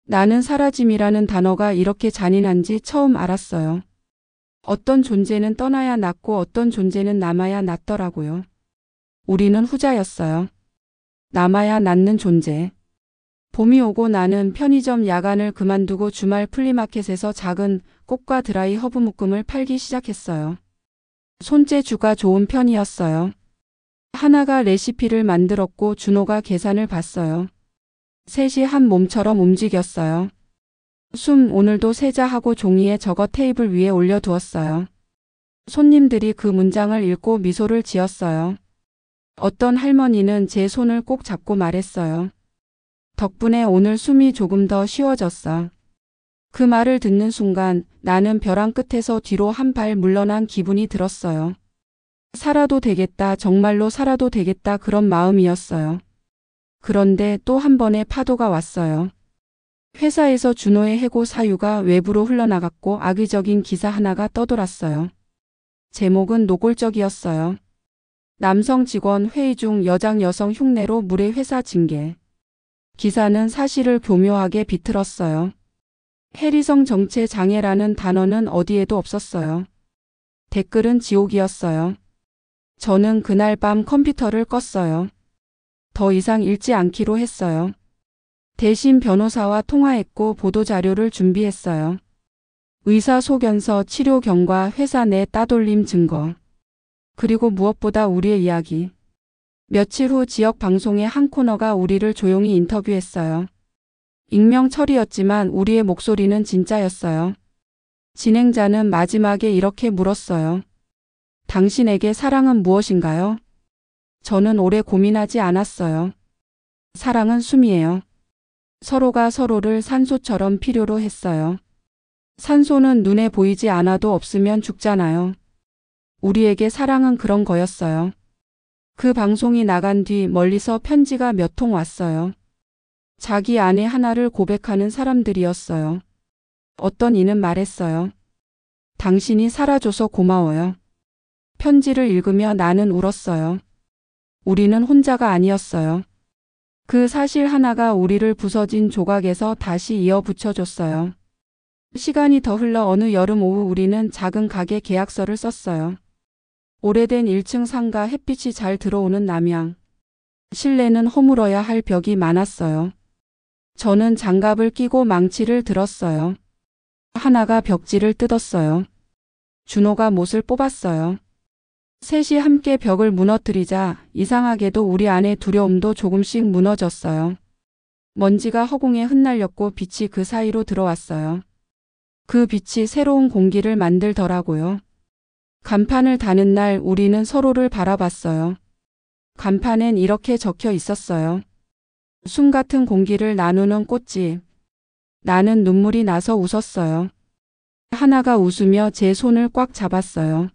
나는 사라짐이라는 단어가 이렇게 잔인한지 처음 알았어요. 어떤 존재는 떠나야 낫고 어떤 존재는 남아야 낫더라고요. 우리는 후자였어요. 남아야 낫는 존재. 봄이 오고 나는 편의점 야간을 그만두고 주말 플리마켓에서 작은 꽃과 드라이 허브 묶음을 팔기 시작했어요. 손재주가 좋은 편이었어요. 하나가 레시피를 만들었고 준호가 계산을 봤어요. 셋이 한 몸처럼 움직였어요. 오늘도 세자 하고 종이에 적어 테이블 위에 올려두었어요. 손님들이 그 문장을 읽고 미소를 지었어요. 어떤 할머니는 제 손을 꼭 잡고 말했어요. 덕분에 오늘 숨이 조금 더 쉬워졌어. 그 말을 듣는 순간 나는 벼랑 끝에서 뒤로 한 발 물러난 기분이 들었어요. 살아도 되겠다, 정말로 살아도 되겠다 그런 마음이었어요. 그런데 또 한 번의 파도가 왔어요. 회사에서 준호의 해고 사유가 외부로 흘러나갔고 악의적인 기사 하나가 떠돌았어요. 제목은 노골적이었어요. 남성 직원 회의 중 여장 여성 흉내로 물의 회사 징계. 기사는 사실을 교묘하게 비틀었어요. 해리성 정체 장애라는 단어는 어디에도 없었어요. 댓글은 지옥이었어요. 저는 그날 밤 컴퓨터를 껐어요. 더 이상 읽지 않기로 했어요. 대신 변호사와 통화했고 보도자료를 준비했어요. 의사소견서, 치료 경과, 회사 내 따돌림 증거. 그리고 무엇보다 우리의 이야기. 며칠 후 지역 방송의 한 코너가 우리를 조용히 인터뷰했어요. 익명 처리였지만 우리의 목소리는 진짜였어요. 진행자는 마지막에 이렇게 물었어요. 당신에게 사랑은 무엇인가요? 저는 오래 고민하지 않았어요. 사랑은 숨이에요. 서로가 서로를 산소처럼 필요로 했어요. 산소는 눈에 보이지 않아도 없으면 죽잖아요. 우리에게 사랑은 그런 거였어요. 그 방송이 나간 뒤 멀리서 편지가 몇 통 왔어요. 자기 아내 하나를 고백하는 사람들이었어요. 어떤 이는 말했어요. 당신이 살아줘서 고마워요. 편지를 읽으며 나는 울었어요. 우리는 혼자가 아니었어요. 그 사실 하나가 우리를 부서진 조각에서 다시 이어 붙여줬어요. 시간이 더 흘러 어느 여름 오후 우리는 작은 가게 계약서를 썼어요. 오래된 1층 상가, 햇빛이 잘 들어오는 남향. 실내는 허물어야 할 벽이 많았어요. 저는 장갑을 끼고 망치를 들었어요. 하나가 벽지를 뜯었어요. 준호가 못을 뽑았어요. 셋이 함께 벽을 무너뜨리자 이상하게도 우리 안의 두려움도 조금씩 무너졌어요. 먼지가 허공에 흩날렸고 빛이 그 사이로 들어왔어요. 그 빛이 새로운 공기를 만들더라고요. 간판을 다는 날 우리는 서로를 바라봤어요. 간판엔 이렇게 적혀 있었어요. 숨 같은 공기를 나누는 꽃집. 나는 눈물이 나서 웃었어요. 하나가 웃으며 제 손을 꽉 잡았어요.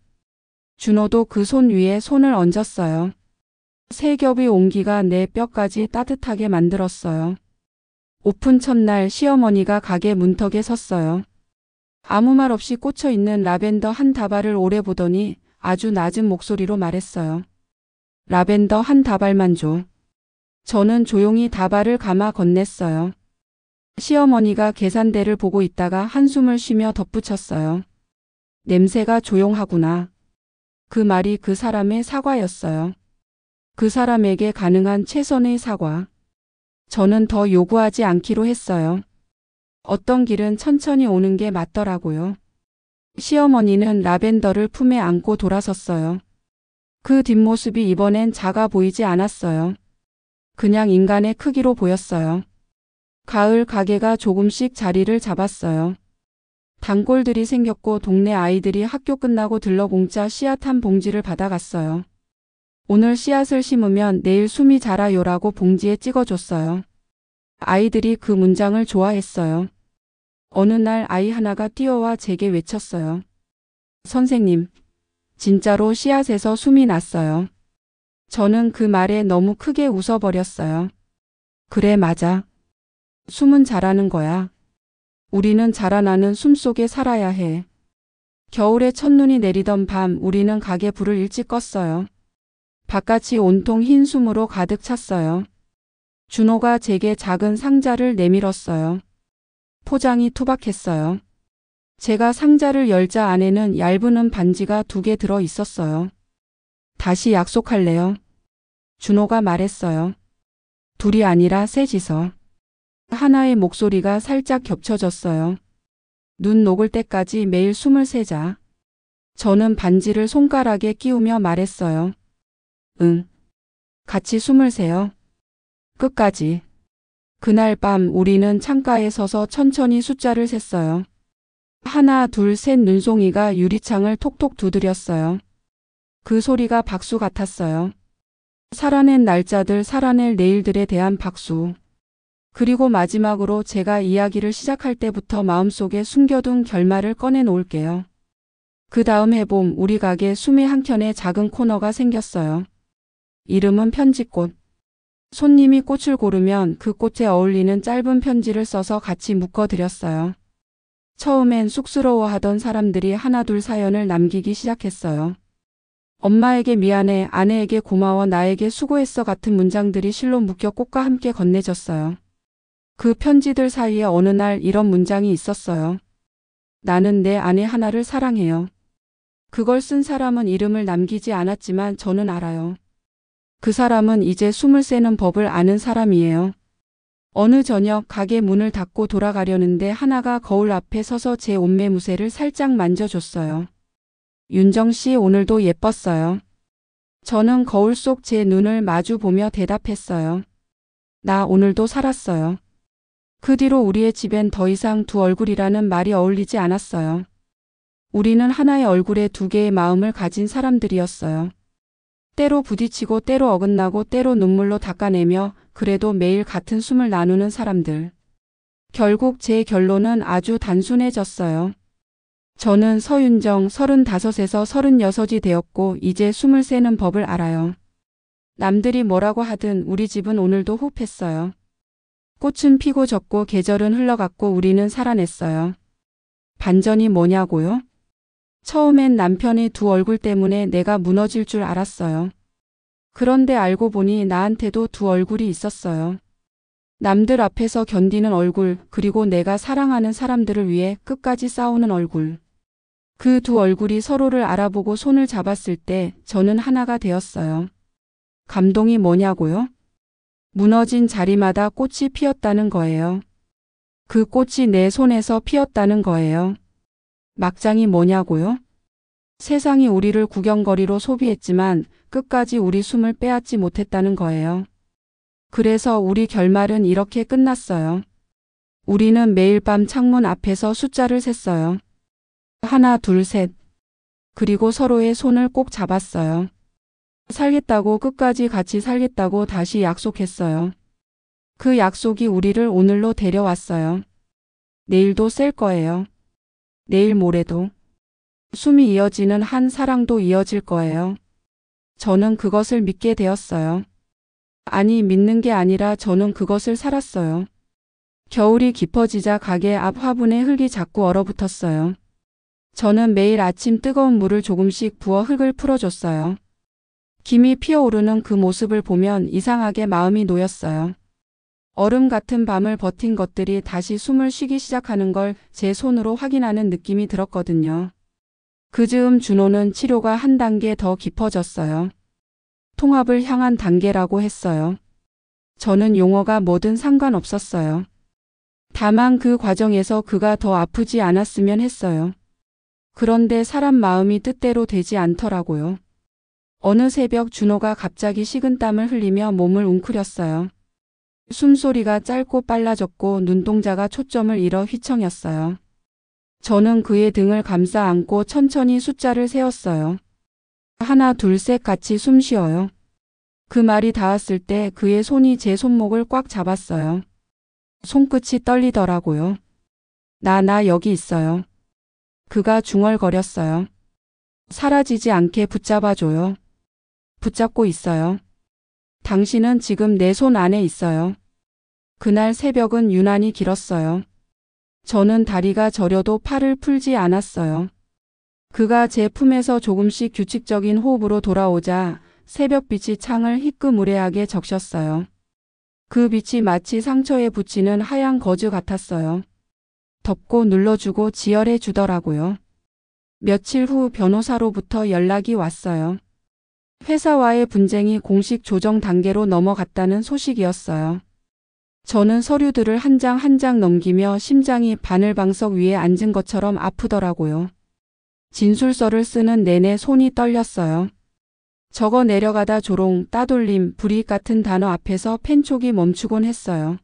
준호도 그 손 위에 손을 얹었어요. 세 겹의 온기가 내 뼈까지 따뜻하게 만들었어요. 오픈 첫날 시어머니가 가게 문턱에 섰어요. 아무 말 없이 꽂혀 있는 라벤더 한 다발을 오래 보더니 아주 낮은 목소리로 말했어요. 라벤더 한 다발만 줘. 저는 조용히 다발을 감아 건넸어요. 시어머니가 계산대를 보고 있다가 한숨을 쉬며 덧붙였어요. 냄새가 조용하구나. 그 말이 그 사람의 사과였어요. 그 사람에게 가능한 최선의 사과. 저는 더 요구하지 않기로 했어요. 어떤 길은 천천히 오는 게 맞더라고요. 시어머니는 라벤더를 품에 안고 돌아섰어요. 그 뒷모습이 이번엔 작아 보이지 않았어요. 그냥 인간의 크기로 보였어요. 가을 가게가 조금씩 자리를 잡았어요. 단골들이 생겼고 동네 아이들이 학교 끝나고 들러 공짜 씨앗 한 봉지를 받아갔어요. 오늘 씨앗을 심으면 내일 숨이 자라요라고 봉지에 찍어줬어요. 아이들이 그 문장을 좋아했어요. 어느 날 아이 하나가 뛰어와 제게 외쳤어요. 선생님, 진짜로 씨앗에서 숨이 났어요. 저는 그 말에 너무 크게 웃어버렸어요. 그래, 맞아. 숨은 자라는 거야. 우리는 자라나는 숨속에 살아야 해. 겨울에 첫눈이 내리던 밤 우리는 가게 불을 일찍 껐어요. 바깥이 온통 흰 숨으로 가득 찼어요. 준호가 제게 작은 상자를 내밀었어요. 포장이 투박했어요. 제가 상자를 열자 안에는 얇은 은 반지가 2개 들어 있었어요. 다시 약속할래요? 준호가 말했어요. 둘이 아니라 셋이서. 하나의 목소리가 살짝 겹쳐졌어요. 눈 녹을 때까지 매일 숨을 세자. 저는 반지를 손가락에 끼우며 말했어요. 응. 같이 숨을 세요. 끝까지. 그날 밤 우리는 창가에 서서 천천히 숫자를 셌어요. 하나, 둘, 셋 눈송이가 유리창을 톡톡 두드렸어요. 그 소리가 박수 같았어요. 살아낸 날짜들, 살아낼 내일들에 대한 박수. 그리고 마지막으로 제가 이야기를 시작할 때부터 마음속에 숨겨둔 결말을 꺼내 놓을게요. 그 다음 해봄 우리 가게 숨의 한켠에 작은 코너가 생겼어요. 이름은 편지꽃. 손님이 꽃을 고르면 그 꽃에 어울리는 짧은 편지를 써서 같이 묶어드렸어요. 처음엔 쑥스러워하던 사람들이 하나둘 사연을 남기기 시작했어요. 엄마에게 미안해, 아내에게 고마워, 나에게 수고했어 같은 문장들이 실로 묶여 꽃과 함께 건네졌어요. 그 편지들 사이에 어느 날 이런 문장이 있었어요. 나는 내 아내 하나를 사랑해요. 그걸 쓴 사람은 이름을 남기지 않았지만 저는 알아요. 그 사람은 이제 숨을 새는 법을 아는 사람이에요. 어느 저녁 가게 문을 닫고 돌아가려는데 하나가 거울 앞에 서서 제 옷매무새를 살짝 만져줬어요. 윤정 씨, 오늘도 예뻤어요. 저는 거울 속 제 눈을 마주 보며 대답했어요. 나 오늘도 살았어요. 그 뒤로 우리의 집엔 더 이상 두 얼굴이라는 말이 어울리지 않았어요. 우리는 하나의 얼굴에 2개의 마음을 가진 사람들이었어요. 때로 부딪히고 때로 어긋나고 때로 눈물로 닦아내며 그래도 매일 같은 숨을 나누는 사람들. 결국 제 결론은 아주 단순해졌어요. 저는 서윤정 35에서 36이 되었고 이제 숨을 새는 법을 알아요. 남들이 뭐라고 하든 우리 집은 오늘도 호흡했어요. 꽃은 피고 졌고 계절은 흘러갔고 우리는 살아냈어요. 반전이 뭐냐고요? 처음엔 남편의 2 얼굴 때문에 내가 무너질 줄 알았어요. 그런데 알고 보니 나한테도 2 얼굴이 있었어요. 남들 앞에서 견디는 얼굴, 그리고 내가 사랑하는 사람들을 위해 끝까지 싸우는 얼굴. 그 2 얼굴이 서로를 알아보고 손을 잡았을 때 저는 하나가 되었어요. 감동이 뭐냐고요? 무너진 자리마다 꽃이 피었다는 거예요. 그 꽃이 내 손에서 피었다는 거예요. 막장이 뭐냐고요? 세상이 우리를 구경거리로 소비했지만 끝까지 우리 숨을 빼앗지 못했다는 거예요. 그래서 우리 결말은 이렇게 끝났어요. 우리는 매일 밤 창문 앞에서 숫자를 셌어요. 하나, 둘, 셋. 그리고 서로의 손을 꼭 잡았어요. 살겠다고, 끝까지 같이 살겠다고 다시 약속했어요. 그 약속이 우리를 오늘로 데려왔어요. 내일도 셀 거예요. 내일 모레도. 숨이 이어지는 한 사랑도 이어질 거예요. 저는 그것을 믿게 되었어요. 아니, 믿는 게 아니라 저는 그것을 살았어요. 겨울이 깊어지자 가게 앞 화분에 흙이 자꾸 얼어붙었어요. 저는 매일 아침 뜨거운 물을 조금씩 부어 흙을 풀어줬어요. 김이 피어오르는 그 모습을 보면 이상하게 마음이 놓였어요. 얼음 같은 밤을 버틴 것들이 다시 숨을 쉬기 시작하는 걸 제 손으로 확인하는 느낌이 들었거든요. 그 즈음 준호는 치료가 한 단계 더 깊어졌어요. 통합을 향한 단계라고 했어요. 저는 용어가 뭐든 상관없었어요. 다만 그 과정에서 그가 더 아프지 않았으면 했어요. 그런데 사람 마음이 뜻대로 되지 않더라고요. 어느 새벽 준호가 갑자기 식은땀을 흘리며 몸을 웅크렸어요. 숨소리가 짧고 빨라졌고 눈동자가 초점을 잃어 휘청였어요. 저는 그의 등을 감싸 안고 천천히 숫자를 세었어요. 하나, 둘, 셋 같이 숨 쉬어요. 그 말이 닿았을 때 그의 손이 제 손목을 꽉 잡았어요. 손끝이 떨리더라고요. 나 여기 있어요. 그가 중얼거렸어요. 사라지지 않게 붙잡아줘요. 붙잡고 있어요. 당신은 지금 내 손 안에 있어요. 그날 새벽은 유난히 길었어요. 저는 다리가 저려도 팔을 풀지 않았어요. 그가 제 품에서 조금씩 규칙적인 호흡으로 돌아오자 새벽빛이 창을 희끄무레하게 적셨어요. 그 빛이 마치 상처에 붙이는 하얀 거즈 같았어요. 덮고 눌러주고 지혈해 주더라고요. 며칠 후 변호사로부터 연락이 왔어요. 회사와의 분쟁이 공식 조정 단계로 넘어갔다는 소식이었어요. 저는 서류들을 한 장 한 장 넘기며 심장이 바늘방석 위에 앉은 것처럼 아프더라고요. 진술서를 쓰는 내내 손이 떨렸어요. 적어 내려가다 조롱, 따돌림, 불이익 같은 단어 앞에서 펜촉이 멈추곤 했어요.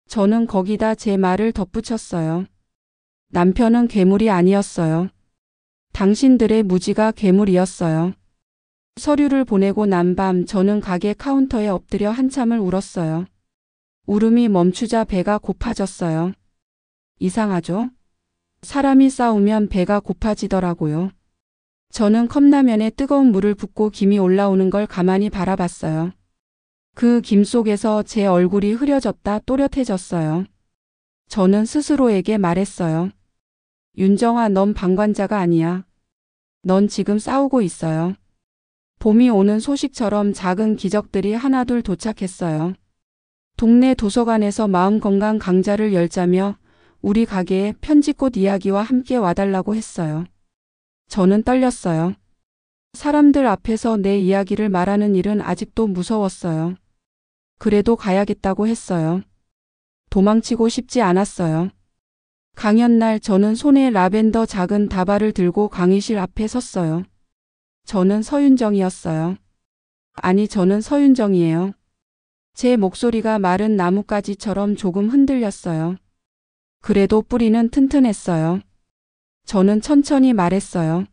저는 거기다 제 말을 덧붙였어요. 남편은 괴물이 아니었어요. 당신들의 무지가 괴물이었어요. 서류를 보내고 난 밤 저는 가게 카운터에 엎드려 한참을 울었어요. 울음이 멈추자 배가 고파졌어요. 이상하죠? 사람이 싸우면 배가 고파지더라고요. 저는 컵라면에 뜨거운 물을 붓고 김이 올라오는 걸 가만히 바라봤어요. 그 김 속에서 제 얼굴이 흐려졌다 또렷해졌어요. 저는 스스로에게 말했어요. 윤정아, 넌 방관자가 아니야. 넌 지금 싸우고 있어요. 봄이 오는 소식처럼 작은 기적들이 하나둘 도착했어요. 동네 도서관에서 마음건강 강좌를 열자며 우리 가게에 편지꽃 이야기와 함께 와달라고 했어요. 저는 떨렸어요. 사람들 앞에서 내 이야기를 말하는 일은 아직도 무서웠어요. 그래도 가야겠다고 했어요. 도망치고 싶지 않았어요. 강연날 저는 손에 라벤더 작은 다발을 들고 강의실 앞에 섰어요. 저는 서윤정이었어요. 아니, 저는 서윤정이에요. 제 목소리가 마른 나뭇가지처럼 조금 흔들렸어요. 그래도 뿌리는 튼튼했어요. 저는 천천히 말했어요.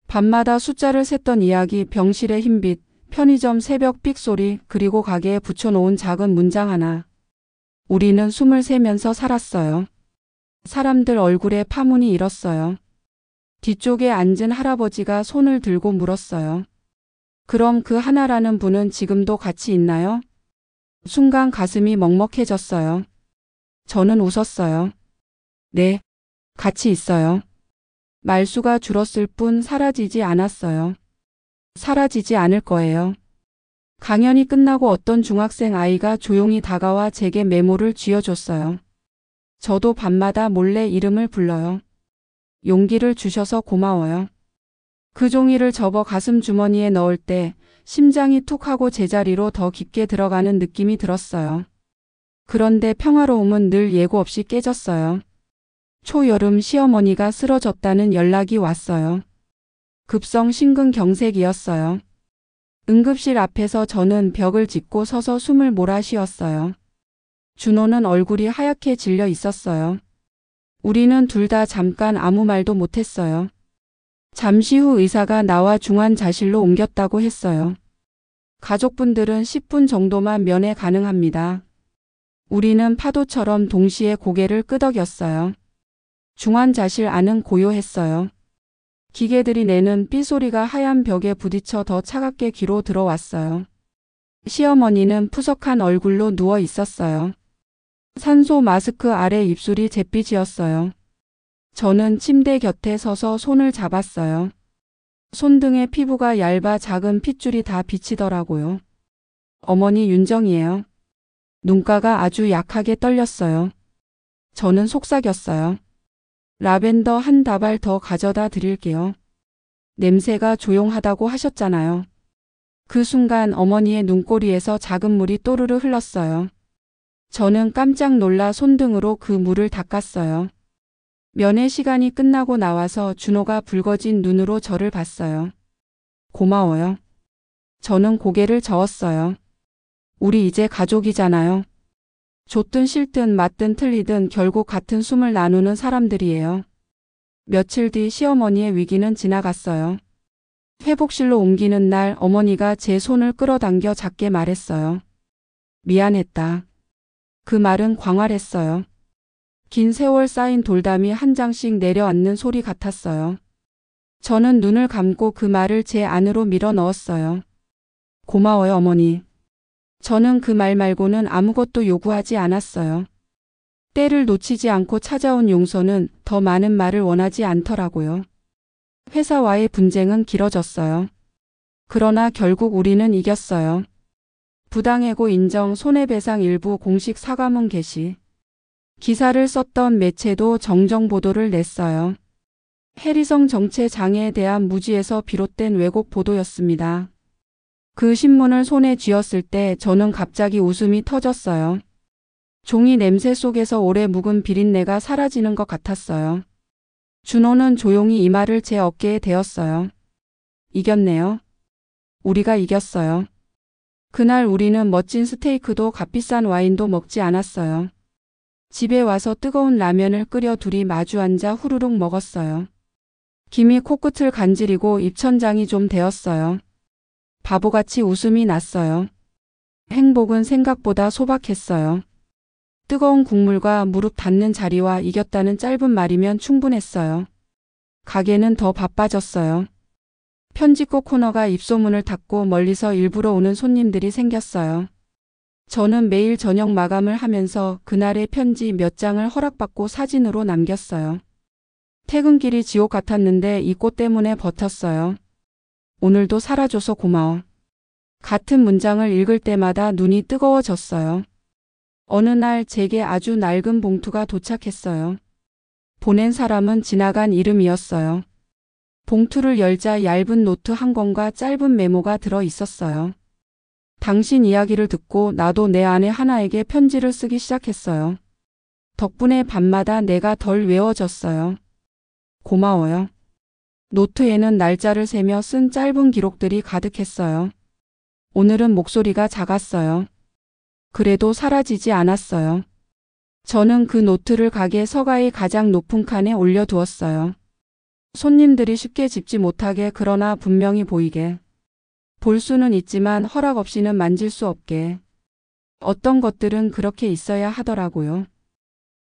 밤마다 숫자를 셌던 이야기, 병실의 흰빛, 편의점 새벽 삑소리, 그리고 가게에 붙여놓은 작은 문장 하나. 우리는 숨을 쉬면서 살았어요. 사람들 얼굴에 파문이 일었어요. 뒤쪽에 앉은 할아버지가 손을 들고 물었어요. 그럼 그 하나라는 분은 지금도 같이 있나요? 순간 가슴이 먹먹해졌어요. 저는 웃었어요. 네, 같이 있어요. 말수가 줄었을 뿐 사라지지 않았어요. 사라지지 않을 거예요. 강연이 끝나고 어떤 중학생 아이가 조용히 다가와 제게 메모를 쥐어줬어요. 저도 밤마다 몰래 이름을 불러요. 용기를 주셔서 고마워요. 그 종이를 접어 가슴 주머니에 넣을 때 심장이 툭 하고 제자리로 더 깊게 들어가는 느낌이 들었어요. 그런데 평화로움은 늘 예고 없이 깨졌어요. 초여름 시어머니가 쓰러졌다는 연락이 왔어요. 급성 심근경색이었어요. 응급실 앞에서 저는 벽을 짚고 서서 숨을 몰아 쉬었어요. 준호는 얼굴이 하얗게 질려 있었어요. 우리는 둘 다 잠깐 아무 말도 못했어요. 잠시 후 의사가 나와 중환자실로 옮겼다고 했어요. 가족분들은 10분 정도만 면회 가능합니다. 우리는 파도처럼 동시에 고개를 끄덕였어요. 중환자실 안은 고요했어요. 기계들이 내는 삐소리가 하얀 벽에 부딪혀 더 차갑게 귀로 들어왔어요. 시어머니는 푸석한 얼굴로 누워 있었어요. 산소 마스크 아래 입술이 잿빛이었어요. 저는 침대 곁에 서서 손을 잡았어요. 손등의 피부가 얇아 작은 핏줄이 다 비치더라고요. 어머니 윤정이에요. 눈가가 아주 약하게 떨렸어요. 저는 속삭였어요. 라벤더 한 다발 더 가져다 드릴게요. 냄새가 조용하다고 하셨잖아요. 그 순간 어머니의 눈꼬리에서 작은 물이 또르르 흘렀어요. 저는 깜짝 놀라 손등으로 그 물을 닦았어요. 면회 시간이 끝나고 나와서 준호가 붉어진 눈으로 저를 봤어요. 고마워요. 저는 고개를 저었어요. 우리 이제 가족이잖아요. 좋든 싫든 맞든 틀리든 결국 같은 숨을 나누는 사람들이에요. 며칠 뒤 시어머니의 위기는 지나갔어요. 회복실로 옮기는 날 어머니가 제 손을 끌어당겨 작게 말했어요. 미안했다. 그 말은 광활했어요. 긴 세월 쌓인 돌담이 한 장씩 내려앉는 소리 같았어요. 저는 눈을 감고 그 말을 제 안으로 밀어 넣었어요. 고마워요, 어머니. 저는 그 말 말고는 아무것도 요구하지 않았어요. 때를 놓치지 않고 찾아온 용서는 더 많은 말을 원하지 않더라고요. 회사와의 분쟁은 길어졌어요. 그러나 결국 우리는 이겼어요. 부당해고 인정, 손해배상 일부, 공식 사과문 게시. 기사를 썼던 매체도 정정 보도를 냈어요. 해리성 정체 장애에 대한 무지에서 비롯된 왜곡 보도였습니다. 그 신문을 손에 쥐었을 때 저는 갑자기 웃음이 터졌어요. 종이 냄새 속에서 오래 묵은 비린내가 사라지는 것 같았어요. 준호는 조용히 이마를 제 어깨에 대었어요. 이겼네요. 우리가 이겼어요. 그날 우리는 멋진 스테이크도 값비싼 와인도 먹지 않았어요. 집에 와서 뜨거운 라면을 끓여 둘이 마주 앉아 후루룩 먹었어요. 김이 코끝을 간지리고 입천장이 좀 데었어요. 바보같이 웃음이 났어요. 행복은 생각보다 소박했어요. 뜨거운 국물과 무릎 닿는 자리와 이겼다는 짧은 말이면 충분했어요. 가게는 더 바빠졌어요. 편집국 코너가 입소문을 탔고 멀리서 일부러 오는 손님들이 생겼어요. 저는 매일 저녁 마감을 하면서 그날의 편지 몇 장을 허락받고 사진으로 남겼어요. 퇴근길이 지옥 같았는데 이 꽃 때문에 버텼어요. 오늘도 살아줘서 고마워. 같은 문장을 읽을 때마다 눈이 뜨거워졌어요. 어느 날 제게 아주 낡은 봉투가 도착했어요. 보낸 사람은 지나간 이름이었어요. 봉투를 열자 얇은 노트 한 권과 짧은 메모가 들어 있었어요. 당신 이야기를 듣고 나도 내 아내 하나에게 편지를 쓰기 시작했어요. 덕분에 밤마다 내가 덜 외워졌어요. 고마워요. 노트에는 날짜를 세며 쓴 짧은 기록들이 가득했어요. 오늘은 목소리가 작았어요. 그래도 사라지지 않았어요. 저는 그 노트를 가게 서가의 가장 높은 칸에 올려두었어요. 손님들이 쉽게 짚지 못하게, 그러나 분명히 보이게. 볼 수는 있지만 허락 없이는 만질 수 없게. 어떤 것들은 그렇게 있어야 하더라고요.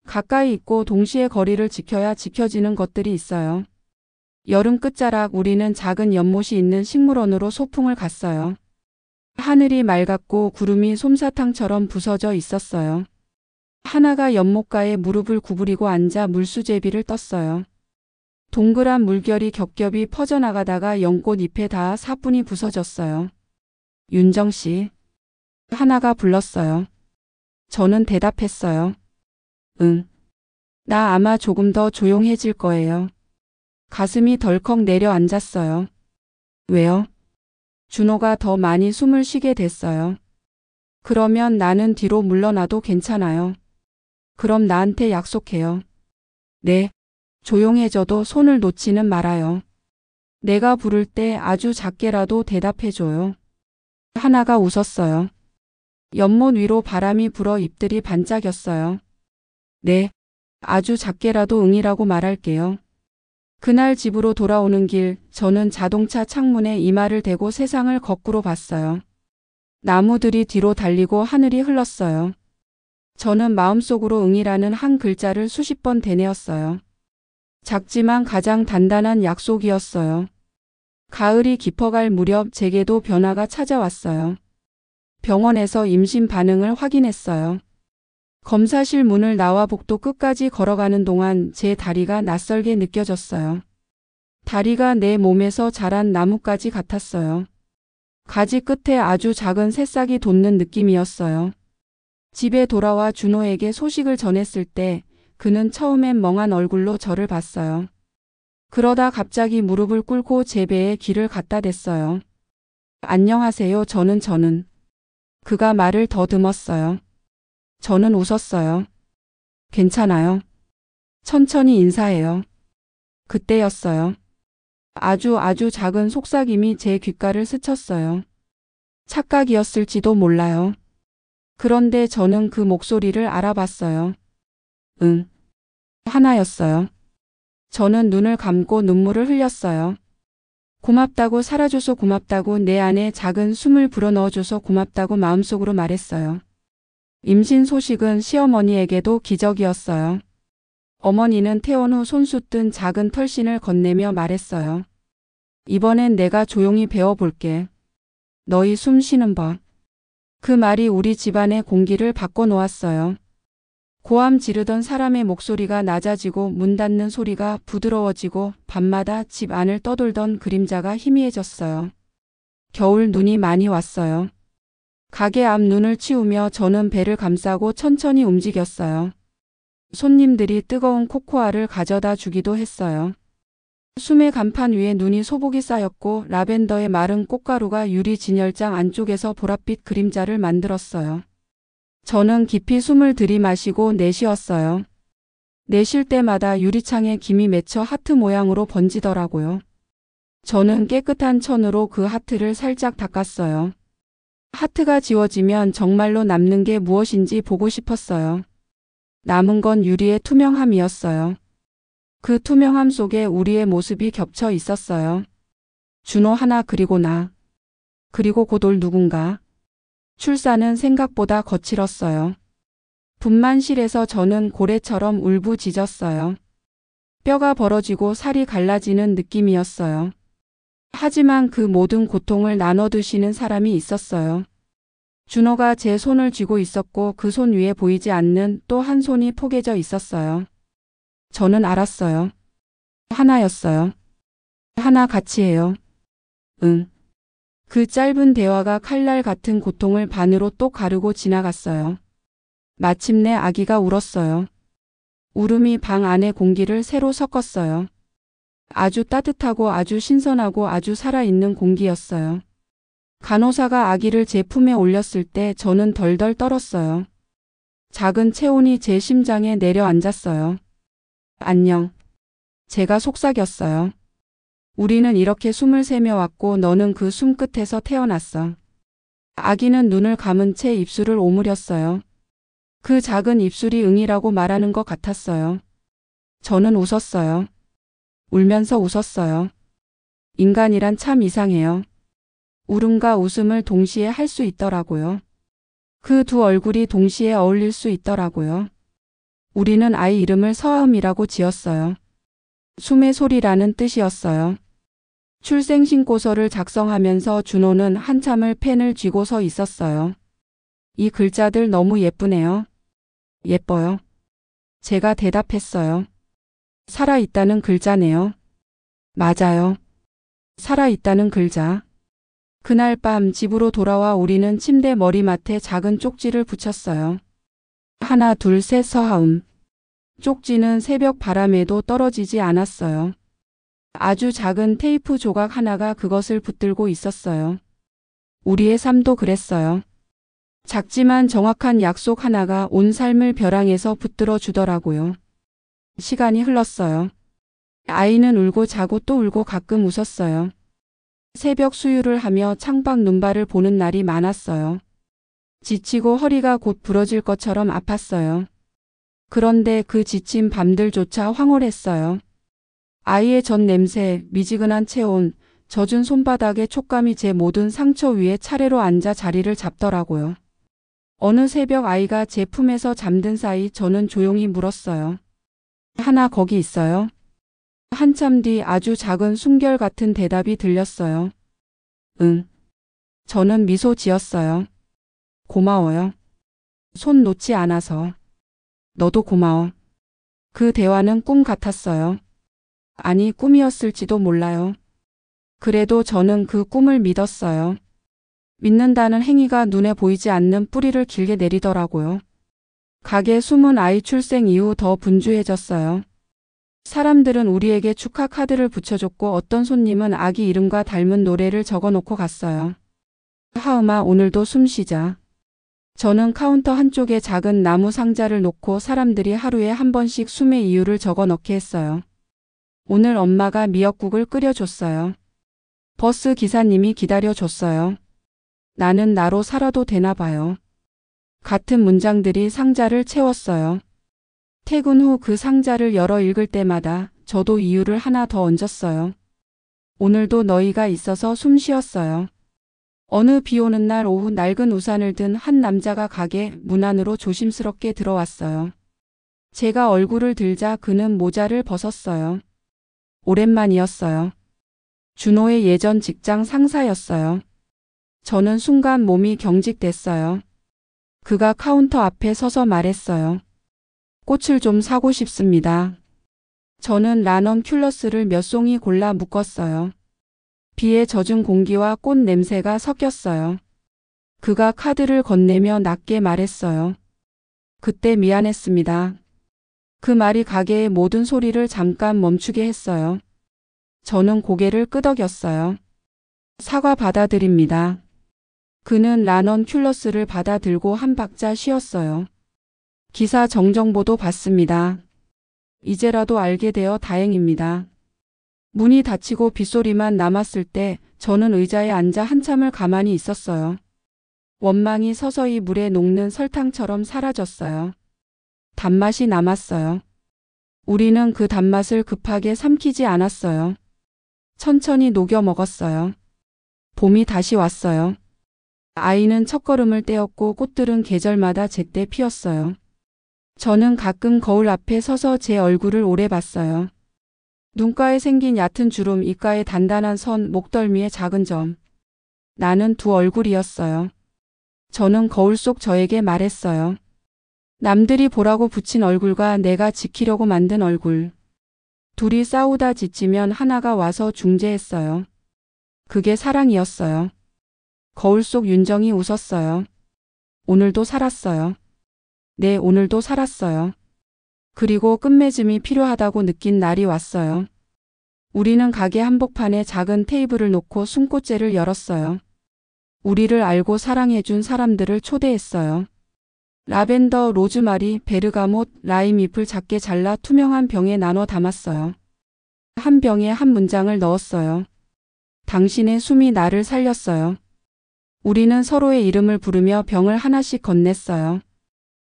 가까이 있고 동시에 거리를 지켜야 지켜지는 것들이 있어요. 여름 끝자락 우리는 작은 연못이 있는 식물원으로 소풍을 갔어요. 하늘이 맑았고 구름이 솜사탕처럼 부서져 있었어요. 하나가 연못가에 무릎을 구부리고 앉아 물수제비를 떴어요. 동그란 물결이 겹겹이 퍼져나가다가 연꽃 잎에 닿아 사뿐히 부서졌어요. 윤정 씨. 하나가 불렀어요. 저는 대답했어요. 응. 나 아마 조금 더 조용해질 거예요. 가슴이 덜컥 내려앉았어요. 왜요? 준호가 더 많이 숨을 쉬게 됐어요. 그러면 나는 뒤로 물러나도 괜찮아요. 그럼 나한테 약속해요. 네. 조용해져도 손을 놓지는 말아요. 내가 부를 때 아주 작게라도 대답해줘요. 하나가 웃었어요. 연못 위로 바람이 불어 잎들이 반짝였어요. 네. 아주 작게라도 응이라고 말할게요. 그날 집으로 돌아오는 길, 저는 자동차 창문에 이마를 대고 세상을 거꾸로 봤어요. 나무들이 뒤로 달리고 하늘이 흘렀어요. 저는 마음속으로 응이라는 한 글자를 수십 번 되뇌었어요. 작지만 가장 단단한 약속이었어요. 가을이 깊어갈 무렵 제게도 변화가 찾아왔어요. 병원에서 임신 반응을 확인했어요. 검사실 문을 나와 복도 끝까지 걸어가는 동안 제 다리가 낯설게 느껴졌어요. 다리가 내 몸에서 자란 나뭇가지 같았어요. 가지 끝에 아주 작은 새싹이 돋는 느낌이었어요. 집에 돌아와 준호에게 소식을 전했을 때 그는 처음엔 멍한 얼굴로 저를 봤어요. 그러다 갑자기 무릎을 꿇고 제 배에 귀를 갖다 댔어요. 안녕하세요. 저는. 그가 말을 더듬었어요. 저는 웃었어요. 괜찮아요. 천천히 인사해요. 그때였어요. 아주 작은 속삭임이 제 귓가를 스쳤어요. 착각이었을지도 몰라요. 그런데 저는 그 목소리를 알아봤어요. 응. 하나였어요. 저는 눈을 감고 눈물을 흘렸어요. 고맙다고, 살아줘서 고맙다고, 내 안에 작은 숨을 불어넣어줘서 고맙다고 마음속으로 말했어요. 임신 소식은 시어머니에게도 기적이었어요. 어머니는 퇴원 후 손수 뜬 작은 털신을 건네며 말했어요. 이번엔 내가 조용히 배워볼게. 너희 숨 쉬는 법. 그 말이 우리 집안의 공기를 바꿔놓았어요. 고함 지르던 사람의 목소리가 낮아지고 문 닫는 소리가 부드러워지고 밤마다 집 안을 떠돌던 그림자가 희미해졌어요. 겨울 눈이 많이 왔어요. 가게 앞 눈을 치우며 저는 배를 감싸고 천천히 움직였어요. 손님들이 뜨거운 코코아를 가져다 주기도 했어요. 숨의 간판 위에 눈이 소복이 쌓였고 라벤더의 마른 꽃가루가 유리 진열장 안쪽에서 보랏빛 그림자를 만들었어요. 저는 깊이 숨을 들이마시고 내쉬었어요. 내쉴 때마다 유리창에 김이 맺혀 하트 모양으로 번지더라고요. 저는 깨끗한 천으로 그 하트를 살짝 닦았어요. 하트가 지워지면 정말로 남는 게 무엇인지 보고 싶었어요. 남은 건 유리의 투명함이었어요. 그 투명함 속에 우리의 모습이 겹쳐 있었어요. 준호 하나 그리고 나. 그리고 곧 올 누군가. 출산은 생각보다 거칠었어요. 분만실에서 저는 고래처럼 울부짖었어요. 뼈가 벌어지고 살이 갈라지는 느낌이었어요. 하지만 그 모든 고통을 나눠드시는 사람이 있었어요. 준호가 제 손을 쥐고 있었고 그 손 위에 보이지 않는 또 한 손이 포개져 있었어요. 저는 알았어요. 하나였어요. 하나 같이 해요. 응. 그 짧은 대화가 칼날 같은 고통을 반으로 또 가르고 지나갔어요. 마침내 아기가 울었어요. 울음이 방 안의 공기를 새로 섞었어요. 아주 따뜻하고 아주 신선하고 아주 살아있는 공기였어요. 간호사가 아기를 제 품에 올렸을 때 저는 덜덜 떨었어요. 작은 체온이 제 심장에 내려앉았어요. 안녕. 제가 속삭였어요. 우리는 이렇게 숨을 새며 왔고 너는 그 숨끝에서 태어났어. 아기는 눈을 감은 채 입술을 오므렸어요. 그 작은 입술이 응이라고 말하는 것 같았어요. 저는 웃었어요. 울면서 웃었어요. 인간이란 참 이상해요. 울음과 웃음을 동시에 할 수 있더라고요. 그 두 얼굴이 동시에 어울릴 수 있더라고요. 우리는 아이 이름을 서아음이라고 지었어요. 숨의 소리라는 뜻이었어요. 출생신고서를 작성하면서 준호는 한참을 펜을 쥐고 서 있었어요. 이 글자들 너무 예쁘네요. 예뻐요. 제가 대답했어요. 살아있다는 글자네요. 맞아요. 살아있다는 글자. 그날 밤 집으로 돌아와 우리는 침대 머리맡에 작은 쪽지를 붙였어요. 하나 둘 셋 서하음. 쪽지는 새벽 바람에도 떨어지지 않았어요. 아주 작은 테이프 조각 하나가 그것을 붙들고 있었어요. 우리의 삶도 그랬어요. 작지만 정확한 약속 하나가 온 삶을 벼랑에서 붙들어 주더라고요. 시간이 흘렀어요. 아이는 울고 자고 또 울고 가끔 웃었어요. 새벽 수유를 하며 창밖 눈발을 보는 날이 많았어요. 지치고 허리가 곧 부러질 것처럼 아팠어요. 그런데 그 지친 밤들조차 황홀했어요. 아이의 젖 냄새, 미지근한 체온, 젖은 손바닥의 촉감이 제 모든 상처 위에 차례로 앉아 자리를 잡더라고요. 어느 새벽 아이가 제 품에서 잠든 사이 저는 조용히 물었어요. 하나 거기 있어요? 한참 뒤 아주 작은 숨결 같은 대답이 들렸어요. 응. 저는 미소 지었어요. 고마워요. 손 놓지 않아서. 너도 고마워. 그 대화는 꿈 같았어요. 아니, 꿈이었을지도 몰라요. 그래도 저는 그 꿈을 믿었어요. 믿는다는 행위가 눈에 보이지 않는 뿌리를 길게 내리더라고요. 가게 숨은 아이 출생 이후 더 분주해졌어요. 사람들은 우리에게 축하 카드를 붙여줬고 어떤 손님은 아기 이름과 닮은 노래를 적어놓고 갔어요. 하음아, 오늘도 숨 쉬자. 저는 카운터 한쪽에 작은 나무 상자를 놓고 사람들이 하루에 한 번씩 숨의 이유를 적어 넣게 했어요. 오늘 엄마가 미역국을 끓여줬어요. 버스 기사님이 기다려줬어요. 나는 나로 살아도 되나 봐요. 같은 문장들이 상자를 채웠어요. 퇴근 후 그 상자를 열어 읽을 때마다 저도 이유를 하나 더 얹었어요. 오늘도 너희가 있어서 숨 쉬었어요. 어느 비 오는 날 오후 낡은 우산을 든 한 남자가 가게 문 안으로 조심스럽게 들어왔어요. 제가 얼굴을 들자 그는 모자를 벗었어요. 오랜만이었어요. 준호의 예전 직장 상사였어요. 저는 순간 몸이 경직됐어요. 그가 카운터 앞에 서서 말했어요. 꽃을 좀 사고 싶습니다. 저는 라넌 큘러스를 몇 송이 골라 묶었어요. 비에 젖은 공기와 꽃 냄새가 섞였어요. 그가 카드를 건네며 낮게 말했어요. 그때 미안했습니다. 그 말이 가게의 모든 소리를 잠깐 멈추게 했어요. 저는 고개를 끄덕였어요. 사과 받아드립니다. 그는 라넌 큘러스를 받아들고 한 박자 쉬었어요. 기사 정정보도 봤습니다. 이제라도 알게 되어 다행입니다. 문이 닫히고 빗소리만 남았을 때 저는 의자에 앉아 한참을 가만히 있었어요. 원망이 서서히 물에 녹는 설탕처럼 사라졌어요. 단맛이 남았어요. 우리는 그 단맛을 급하게 삼키지 않았어요. 천천히 녹여 먹었어요. 봄이 다시 왔어요. 아이는 첫걸음을 떼었고 꽃들은 계절마다 제때 피었어요. 저는 가끔 거울 앞에 서서 제 얼굴을 오래 봤어요. 눈가에 생긴 얕은 주름, 입가에 단단한 선, 목덜미에 작은 점. 나는 두 얼굴이었어요. 저는 거울 속 저에게 말했어요. 남들이 보라고 붙인 얼굴과 내가 지키려고 만든 얼굴. 둘이 싸우다 지치면 하나가 와서 중재했어요. 그게 사랑이었어요. 거울 속 윤정이 웃었어요. 오늘도 살았어요. 네, 오늘도 살았어요. 그리고 끝맺음이 필요하다고 느낀 날이 왔어요. 우리는 가게 한복판에 작은 테이블을 놓고 숨꽃제를 열었어요. 우리를 알고 사랑해준 사람들을 초대했어요. 라벤더, 로즈마리, 베르가못, 라임 잎을 작게 잘라 투명한 병에 나눠 담았어요. 한 병에 한 문장을 넣었어요. 당신의 숨이 나를 살렸어요. 우리는 서로의 이름을 부르며 병을 하나씩 건넸어요.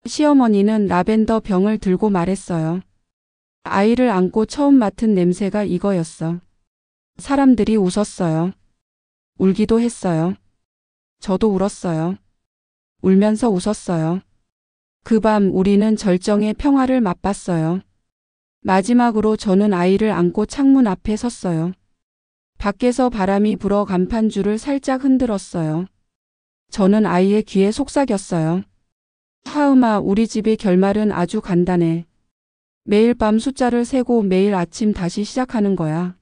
시어머니는 라벤더 병을 들고 말했어요. 아이를 안고 처음 맡은 냄새가 이거였어. 사람들이 웃었어요. 울기도 했어요. 저도 울었어요. 울면서 웃었어요. 그 밤 우리는 절정의 평화를 맛봤어요. 마지막으로 저는 아이를 안고 창문 앞에 섰어요. 밖에서 바람이 불어 간판줄을 살짝 흔들었어요. 저는 아이의 귀에 속삭였어요. 하음아, 우리 집의 결말은 아주 간단해. 매일 밤 숫자를 세고 매일 아침 다시 시작하는 거야.